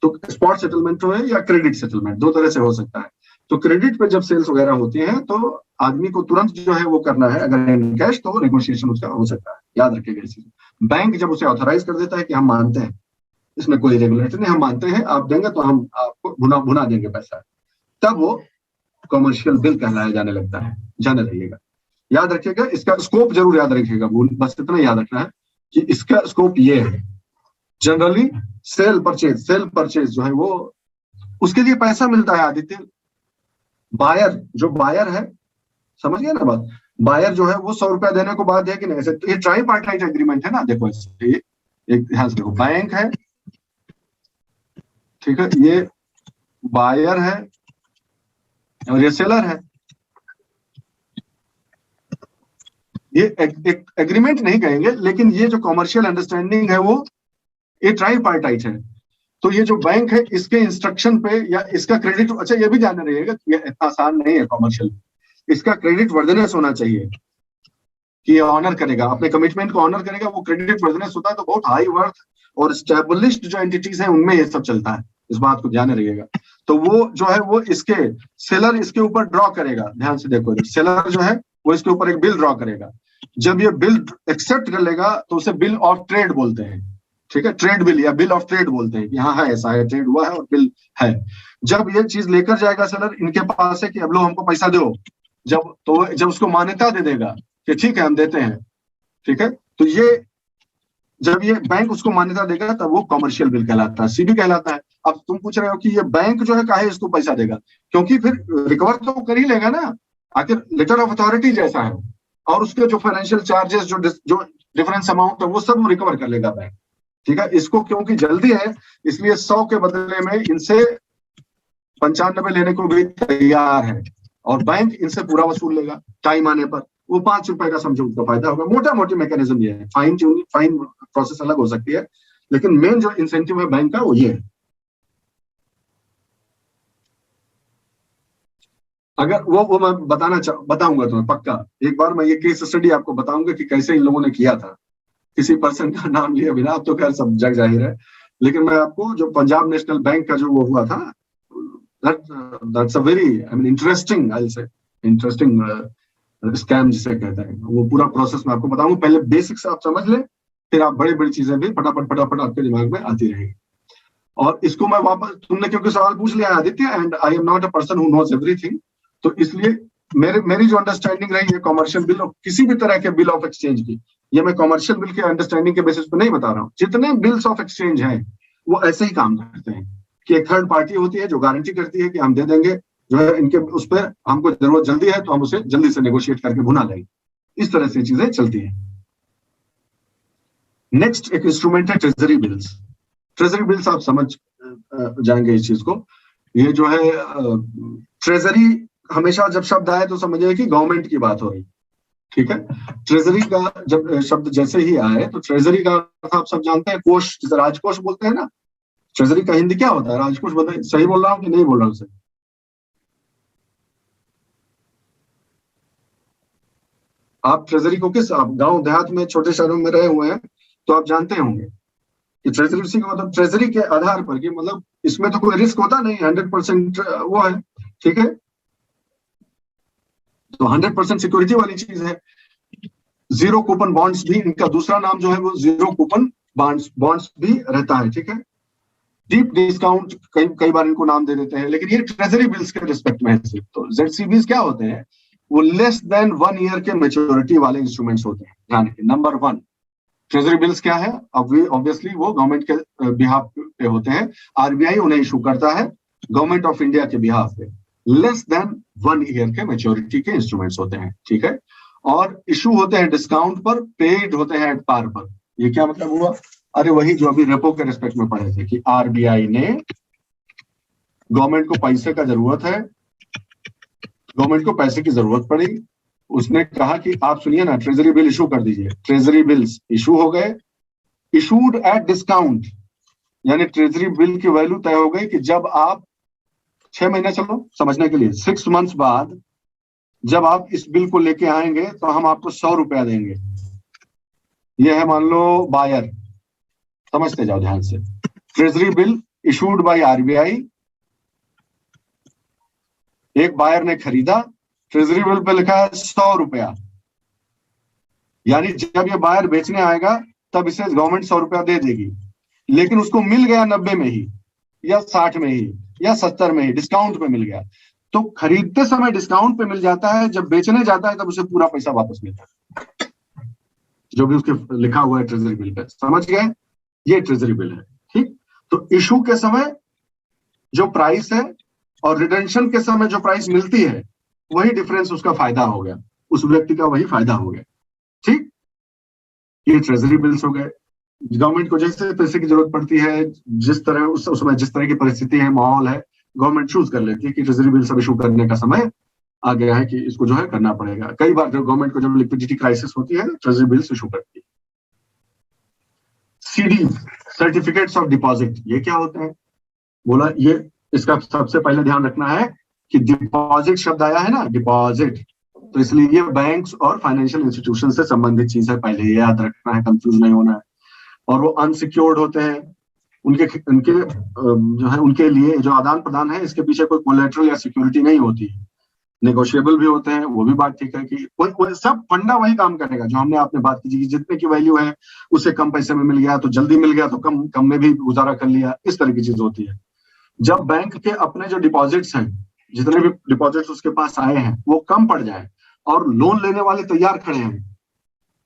तो स्पॉट सेटलमेंट है या क्रेडिट सेटलमेंट, दो तरह से हो सकता है। तो क्रेडिट पे जब सेल्स वगैरह होती है तो आदमी को तुरंत जो है वो करना है, अगर इन कैश तो नेगोशिएशन उसका हो सकता है, याद रखिएगा इस चीज। बैंक जब उसे ऑथराइज कर देता है कि हम मानते हैं, इसमें कोई रेगुलेटर नहीं, हम मानते हैं, आप देंगे तो हम आपको भुना देंगे पैसा, तब वो कमर्शियल बिल कहलाया जाने लगता है। जाने रहिएगा, याद रखिएगा, इसका स्कोप जरूर याद रखिएगा, बस इतना याद रखना है कि इसका स्कोप ये है। जनरली सेल परचेज जो है वो उसके लिए पैसा मिलता है आदित्य। जो बायर है, समझ गया ना बात, बायर जो है वो 100 रुपया देने को बाध्य है कि नहीं। ऐसे ये ट्राई पार्टाइट एग्रीमेंट है ना, देखो ऐसे एक ध्यान से देखो, बैंक है, ठीक है, ये बायर है और ये सेलर है। ये एक एग्रीमेंट नहीं कहेंगे, लेकिन ये जो कॉमर्शियल अंडरस्टैंडिंग है वो ये ट्राई पार्टाइट है। तो ये जो बैंक है इसके इंस्ट्रक्शन पे या इसका क्रेडिट, अच्छा ये भी ध्यान रहिएगा कि ये इतना आसान नहीं है कॉमर्शियल, इसका क्रेडिट वर्दिनेस होना चाहिए कि ये ऑनर करेगा, अपने कमिटमेंट को ऑनर करेगा। वो क्रेडिट वर्दिनेस होता है तो बहुत हाई वर्थ और स्टैब्लिश्ड जो एंटिटीज हैं उनमें ये सब चलता है, इस बात को ध्यान में रखिएगा। तो वो जो है वो इसके सेलर इसके ऊपर ड्रॉ करेगा, ध्यान से देखो, सेलर जो है वो इसके ऊपर एक बिल ड्रॉ करेगा। जब ये बिल एक्सेप्ट कर लेगा तो उसे बिल ऑफ ट्रेड बोलते हैं, ठीक है, ट्रेड बिल या बिल ऑफ ट्रेड बोलते हैं कि हाँ है ऐसा है, ट्रेड हुआ है और बिल है। जब ये चीज लेकर जाएगा सेलर इनके पास है कि अब लो हमको पैसा दो, जब उसको मान्यता दे देगा कि ठीक है हम देते हैं, ठीक है, तो ये जब ये बैंक उसको मान्यता देगा तब वो कॉमर्शियल बिल कहलाता है, सीबी कहलाता है। अब तुम पूछ रहे हो कि ये बैंक जो है काहे इसको पैसा देगा, क्योंकि फिर रिकवर तो कर ही लेगा ना, आखिर लेटर ऑफ अथॉरिटी जैसा है, और उसके जो फाइनेंशियल चार्जेस जो डिफरेंस अमाउंट है वो सब रिकवर कर लेगा बैंक, ठीक है। इसको क्योंकि जल्दी है इसलिए 100 के बदले में इनसे 95 लेने को भी तैयार है, और बैंक इनसे पूरा वसूल लेगा टाइम आने पर। वो 5 रुपए का समझो उसका फायदा होगा। मोटा मोटी मैकेनिज्म ये है, फाइन प्रोसेस अलग हो सकती है, लेकिन मेन जो इंसेंटिव है बैंक का वो ये है। अगर वो मैं बताऊंगा तुम्हें पक्का, एक बार मैं ये केस स्टडी आपको बताऊंगा कि कैसे इन लोगों ने किया था, किसी पर्सन का नाम लिए बिना, अब तो खैर सब जग जाहिर है, लेकिन मैं आपको जो पंजाब नेशनल बैंक का जो वो हुआ था, that's a very interesting, I will say interesting scam जिसे कहते हैं, वो पूरा प्रोसेस मैं आपको बताऊंगा। पहले बेसिक से आप समझ लें, फिर आप बड़ी बड़ी चीजें भी फटाफट आपके दिमाग में आती रहेगी। और इसको मैं वापस, तुमने क्योंकि सवाल पूछ लिया Aditya, and I am not a person who knows everything, तो इसलिए मेरी जो अंडरस्टैंडिंग रही है कमर्शियल बिल और किसी भी तरह के बिल ऑफ एक्सचेंज की, ये मैं कमर्शियल बिल के अंडरस्टैंडिंग के बेसिस पे नहीं बता रहा हूँ। जितने बिल्स ऑफ एक्सचेंज हैं वो ऐसे ही काम करते हैं कि एक थर्ड पार्टी होती है जो गारंटी करती है कि हम दे देंगे, जो है इनके उस पर हमको जरूरत जल्दी है तो हम उसे जल्दी से नेगोशिएट करके भुना लेंगे। इस तरह से चीजें चलती है। नेक्स्ट एक इंस्ट्रूमेंट है ट्रेजरी बिल्स। ट्रेजरी बिल्स आप समझ जाएंगे इस चीज को। ये जो है ट्रेजरी, हमेशा जब शब्द आए तो समझिए कि गवर्नमेंट की बात हो रही, ठीक है। ट्रेजरी का जब शब्द जैसे ही आए तो ट्रेजरी का अर्थ आप सब जानते हैं, कोष, जिसे राजकोष बोलते हैं ना। ट्रेजरी का हिंदी क्या होता है? राजकोष। बताइए सही बोल रहा हूँ कि नहीं बोल रहा हूँ? सही। आप ट्रेजरी को आप गांव देहात में छोटे शहरों में रहे हुए हैं तो आप जानते होंगे कि ट्रेजरी उसी का मतलब ट्रेजरी के आधार पर, कि मतलब इसमें तो कोई रिस्क होता नहीं, 100% वो है, ठीक है। तो 100% सिक्योरिटी वाली चीज है। जीरो कूपन बॉन्ड्स भी इनका दूसरा नाम जो है वो जीरो कूपन बॉन्ड्स भी रहता है, ठीक है। डीप डिस्काउंट कई बार इनको नाम दे देते हैं, लेकिन ये ट्रेजरी बिल्स के रिस्पेक्ट में है सिर्फ। तो ZCBs क्या होते हैं? वो लेस देन 1 ईयर के मेच्योरिटी वाले इंस्ट्रूमेंट्स होते हैं। ध्यान रखिए, नंबर 1 ट्रेजरी बिल्स क्या है? ऑब्वियसली वो गवर्नमेंट के बिहाफ पे होते हैं, RBI उन्हें इशू करता है गवर्नमेंट ऑफ इंडिया के बिहाफ पे। लेस देन 1 ईयर के मेच्योरिटी के इंस्ट्रूमेंट्स होते हैं, ठीक है। और इशू होते हैं डिस्काउंट पर, पेड होते हैं एट पार पर। ये क्या मतलब हुआ? अरे वही जो अभी रेपो के रिस्पेक्ट में पढ़े थे कि RBI ने, गवर्नमेंट को पैसे का जरूरत है, गवर्नमेंट को पैसे की जरूरत पड़ी, उसने कहा कि आप सुनिए ना, ट्रेजरी बिल इशू कर दीजिए। ट्रेजरी बिल्स इशू हो गए, इशूड एट डिस्काउंट, यानी ट्रेजरी बिल की वैल्यू तय हो गई कि जब आप 6 महीने, चलो समझने के लिए 6 मंथ्स बाद जब आप इस बिल को लेके आएंगे तो हम आपको 100 रुपया देंगे। यह है मान लो बायर, समझते जाओ ध्यान से। Treasury bill issued by RBI, एक बायर ने खरीदा, ट्रेजरी बिल पे लिखा है 100 रुपया, यानी जब ये बायर बेचने आएगा तब इसे गवर्नमेंट 100 रुपया दे देगी, लेकिन उसको मिल गया 90 में ही या 60 में ही या 70 में ही, डिस्काउंट पे मिल गया। तो खरीदते समय डिस्काउंट पे मिल जाता है, जब बेचने जाता है तब उसे पूरा पैसा वापस मिलता है, जो भी उसके लिखा हुआ है ट्रेजरी बिल पे। समझ गए? ये ट्रेजरी बिल है, ठीक। तो इशू के समय जो प्राइस है और रिडेंशन के समय जो प्राइस मिलती है, वही डिफरेंस उसका फायदा हो गया, उस व्यक्ति का वही फायदा हो गया, ठीक। ये ट्रेजरी बिल्स हो गए। गवर्नमेंट को जैसे पैसे की जरूरत पड़ती है, जिस तरह उस समय जिस तरह की परिस्थिति है, माहौल है, गवर्नमेंट चूज कर लेती है कि ट्रेजरी बिल सब इशू करने का समय आ गया है कि इसको जो है करना पड़ेगा। कई बार जो गवर्नमेंट को जब लिक्विडिटी क्राइसिस होती है, ट्रेजरी बिल्स इशू करती है। CD, सर्टिफिकेट्स ऑफ डिपॉजिट, ये क्या होते हैं? बोला ये, इसका सबसे पहले ध्यान रखना है कि डिपॉजिट शब्द आया है ना, डिपॉजिट, तो इसलिए ये बैंक्स और फाइनेंशियल इंस्टीट्यूशन से संबंधित चीज है, पहले ये याद रखना है, कंफ्यूज नहीं होना है। और वो अनसिक्योर्ड होते हैं, उनके उनके जो है उनके लिए जो आदान प्रदान है इसके पीछे कोई कोलेटरल या सिक्योरिटी नहीं होती है, नेगोशिएबल भी होते हैं, वो भी बात ठीक है कि कोई सब फंडा वही काम करेगा जो हमने आपने बात की, जितने की वैल्यू है उससे कम पैसे में मिल गया तो जल्दी मिल गया तो कम कम में भी गुजारा कर लिया, इस तरह की चीज होती है। जब बैंक के अपने जो डिपॉजिट्स हैं, जितने भी डिपॉजिट्स उसके पास आए हैं वो कम पड़ जाए और लोन लेने वाले तैयार खड़े हैं,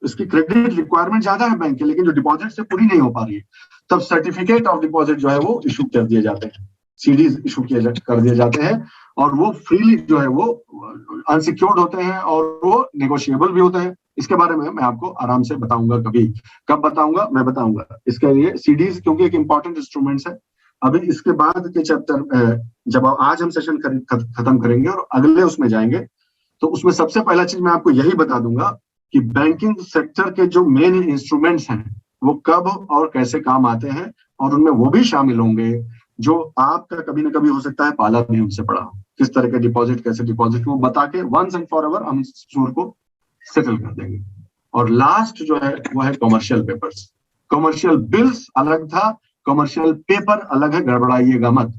इसकी क्रेडिट रिक्वायरमेंट ज्यादा है बैंक के लेकिन जो डिपॉजिट से पूरी नहीं हो पा रही है, तब सर्टिफिकेट ऑफ डिपॉजिट जो है वो इशू कर दिए जाते हैं, सीडीज इशू कर दिए जाते हैं और वो फ्रीली जो है वो अनसिक्योर्ड होते हैं और वो नेगोशिएबल भी होते हैं। इसके बारे में मैं आपको आराम से बताऊंगा, कभी कब बताऊंगा मैं बताऊंगा। इसके लिए सीडीज क्योंकि एक इंपॉर्टेंट इंस्ट्रूमेंट्स है। अभी इसके बाद के चैप्टर जब आज हम सेशन खत्म करेंगे और अगले उसमें जाएंगे तो उसमें सबसे पहला चीज मैं आपको यही बता दूंगा कि बैंकिंग सेक्टर के जो मेन इंस्ट्रूमेंट्स हैं वो कब और कैसे काम आते हैं और उनमें वो भी शामिल होंगे जो आपका कभी ना कभी हो सकता है पाला भी हमसे पड़ा हो, किस तरह के डिपॉजिट कैसे डिपॉजिट वो बता के वंस एंड फॉर एवर हम इस सूर को सेटल कर देंगे। और लास्ट जो है वो है कॉमर्शियल पेपर्स। कॉमर्शियल बिल्स अलग था, कॉमर्शियल पेपर अलग है, गड़बड़ाइएगा मत।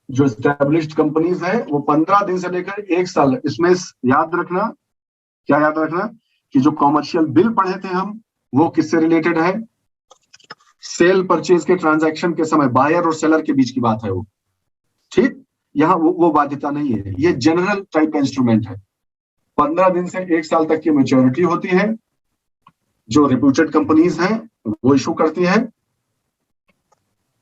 जो एस्टेब्लिश्ड कंपनीज है वो 15 दिन से लेकर 1 साल, इसमें याद रखना, क्या याद रखना कि जो कॉमर्शियल बिल पढ़े थे हम वो किससे रिलेटेड है, सेल परचेज के ट्रांजैक्शन के समय बायर और सेलर के बीच की बात है वो, ठीक। यहाँ वो बाध्यता नहीं है, ये जनरल टाइप का इंस्ट्रूमेंट है। 15 दिन से 1 साल तक की मैच्योरिटी होती है, जो रिप्यूटेड कंपनीज हैं वो इशू करती है।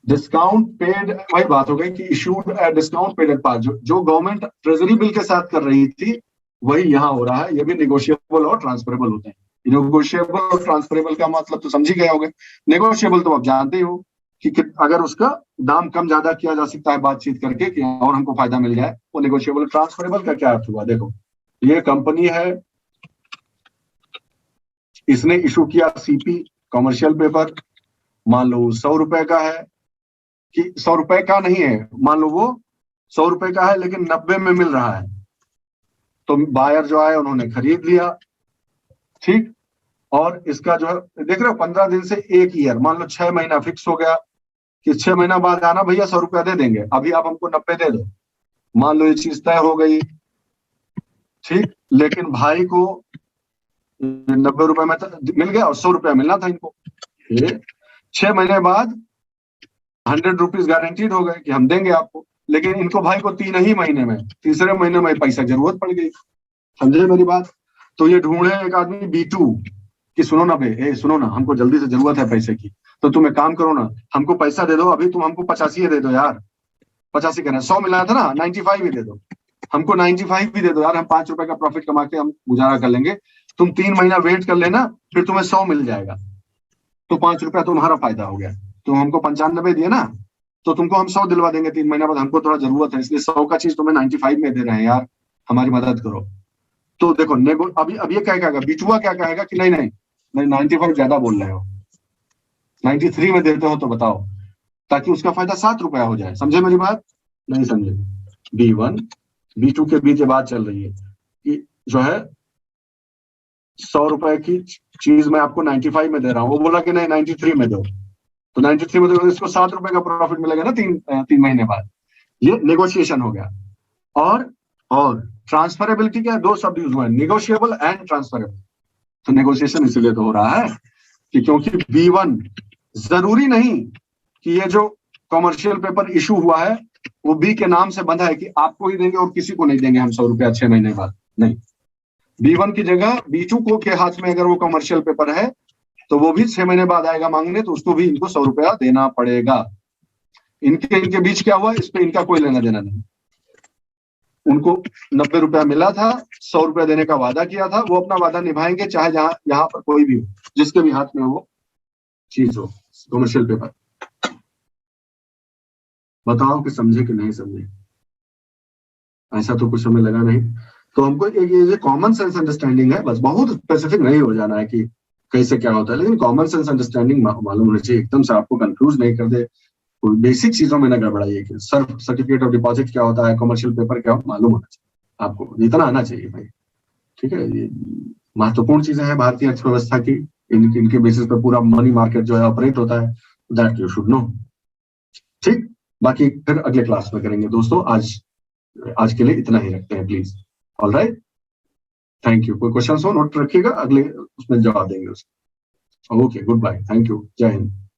डिस्काउंट पेड, वही बात हो गई कि issued at discount paid at par, जो गवर्नमेंट ट्रेजरी बिल के साथ कर रही थी वही यहाँ हो रहा है। ये भी नेगोशिएबल और ट्रांसफरेबल होते हैं। नेगोशिएबल और ट्रांसफरेबल का मतलब तो समझ ही गए होंगे। नेगोशिएबल तो आप जानते ही हो कि अगर उसका दाम कम ज्यादा किया जा सकता है बातचीत करके कि और हमको फायदा मिल जाए, वो नेगोशिएबल। ट्रांसफरेबल का क्या अर्थ हुआ, देखो ये कंपनी है, इसने इशू किया सीपी कॉमर्शियल पेपर, मान लो 100 रुपए का है, कि 100 रुपए का नहीं है, मान लो वो 100 रुपए का है लेकिन 90 में मिल रहा है, तो बायर जो है उन्होंने खरीद लिया, ठीक। और इसका जो है देख रहे हो 15 दिन से 1 ईयर, मान लो 6 महीना फिक्स हो गया कि 6 महीना बाद आना भैया 100 रुपया दे देंगे, अभी आप हमको 90 दे दो, मान लो ये चीज तय हो गई, ठीक। लेकिन भाई को 90 रुपए में मिल गया और 100 रुपया मिलना था इनको। 6 महीने बाद 100 रुपीज गारंटीड हो गए कि हम देंगे आपको, लेकिन इनको भाई को 3 ही महीने में, तीसरे महीने में पैसा जरूरत पड़ गई, समझे मेरी बात। तो ये ढूंढे एक आदमी B2 कि सुनो ना बे, सुनो ना, हमको जल्दी से जरूरत है पैसे की, तो तुम एक काम करो ना, हमको पैसा दे दो, अभी तुम हमको 85 दे दो यार, 85 कहना 100 मिला था ना, 95 ही दे दो, हमको 95 भी दे दो यार, हम 5 रुपए का प्रॉफिट कमा के हम गुजारा कर लेंगे, तुम 3 महीना वेट कर लेना, फिर तुम्हें 100 मिल जाएगा, तो 5 रुपया तुम्हारा फायदा हो गया। तुम हमको 95 दिए ना, तो तुमको हम 100 दिलवा देंगे 3 महीना बाद, हमको थोड़ा जरूरत है, इसलिए 100 का चीज तुम्हें 95 में दे रहे हैं यार, हमारी मदद करो। तो देखो अब ये क्या कहेगा, बिचुआ क्या कहेगा कि नहीं नहीं नहीं 95 ज्यादा बोल रहे हो, 93 में देते हो तो बताओ, ताकि उसका फायदा 7 रुपया हो जाए। समझे मेरी बात, नहीं समझे। B1 B2 के बीच बात चल रही है कि जो है 100 रुपए की चीज मैं आपको 95 में दे रहा हूँ, वो बोला कि नहीं 93 में दो, तो 93 में दो, इसको 7 रुपए का प्रॉफिट मिलेगा ना 3 महीने बाद। ये नेगोशिएशन हो गया। और ट्रांसफरेबिलिटी के 2 शब्द यूज हुए, नेगोशिएबल एंड ट्रांसफरेबल। तो नेगोशिएशन इसलिए तो हो रहा है कि क्योंकि B1 जरूरी नहीं कि ये जो कॉमर्शियल पेपर इशू हुआ है वो B के नाम से बंधा है कि आपको ही देंगे और किसी को नहीं देंगे हम 100 रुपया 6 महीने बाद, नहीं। B1 की जगह B2 को के हाथ में अगर वो कॉमर्शियल पेपर है तो वो भी 6 महीने बाद आएगा मांगने, तो उसको भी इनको 100 रुपया देना पड़ेगा। इनके बीच क्या हुआ, इस पे इनका कोई लेना देना नहीं। उनको 90 रुपया मिला था, 100 रुपया देने का वादा किया था, वो अपना वादा निभाएंगे चाहे यहाँ पर कोई भी हो, जिसके भी हाथ में वो चीज हो कॉमर्शियल पेपर। बताओ कि समझे कि नहीं समझे, ऐसा तो कुछ हमें लगा नहीं। तो हमको ये कॉमन सेंस अंडरस्टैंडिंग है, बस बहुत स्पेसिफिक नहीं हो जाना है कि कैसे क्या होता है, लेकिन कॉमन सेंस अंडरस्टैंडिंग मालूम होना चाहिए, एकदम से आपको कंफ्यूज नहीं कर दे, कोई बेसिक चीजों में ना गड़बड़ाइए कि सर्टिफिकेट ऑफ डिपॉजिट क्या होता है, कॉमर्शियल पेपर क्या मालूम होना चाहिए आपको, इतना आना चाहिए भाई, ठीक है। ये महत्वपूर्ण चीजें हैं भारतीय अर्थव्यवस्था की, इनके बेसिस पर पूरा मनी मार्केट जो है ऑपरेट होता है। That you should know. ठीक, बाकी फिर अगले क्लास में करेंगे दोस्तों। आज के लिए इतना ही रखते हैं प्लीज। Alright, thank you. कोई क्वेश्चन हो नोट रखिएगा, अगले उसमें जवाब देंगे उसको। Okay, good bye, thank you, जय हिंद।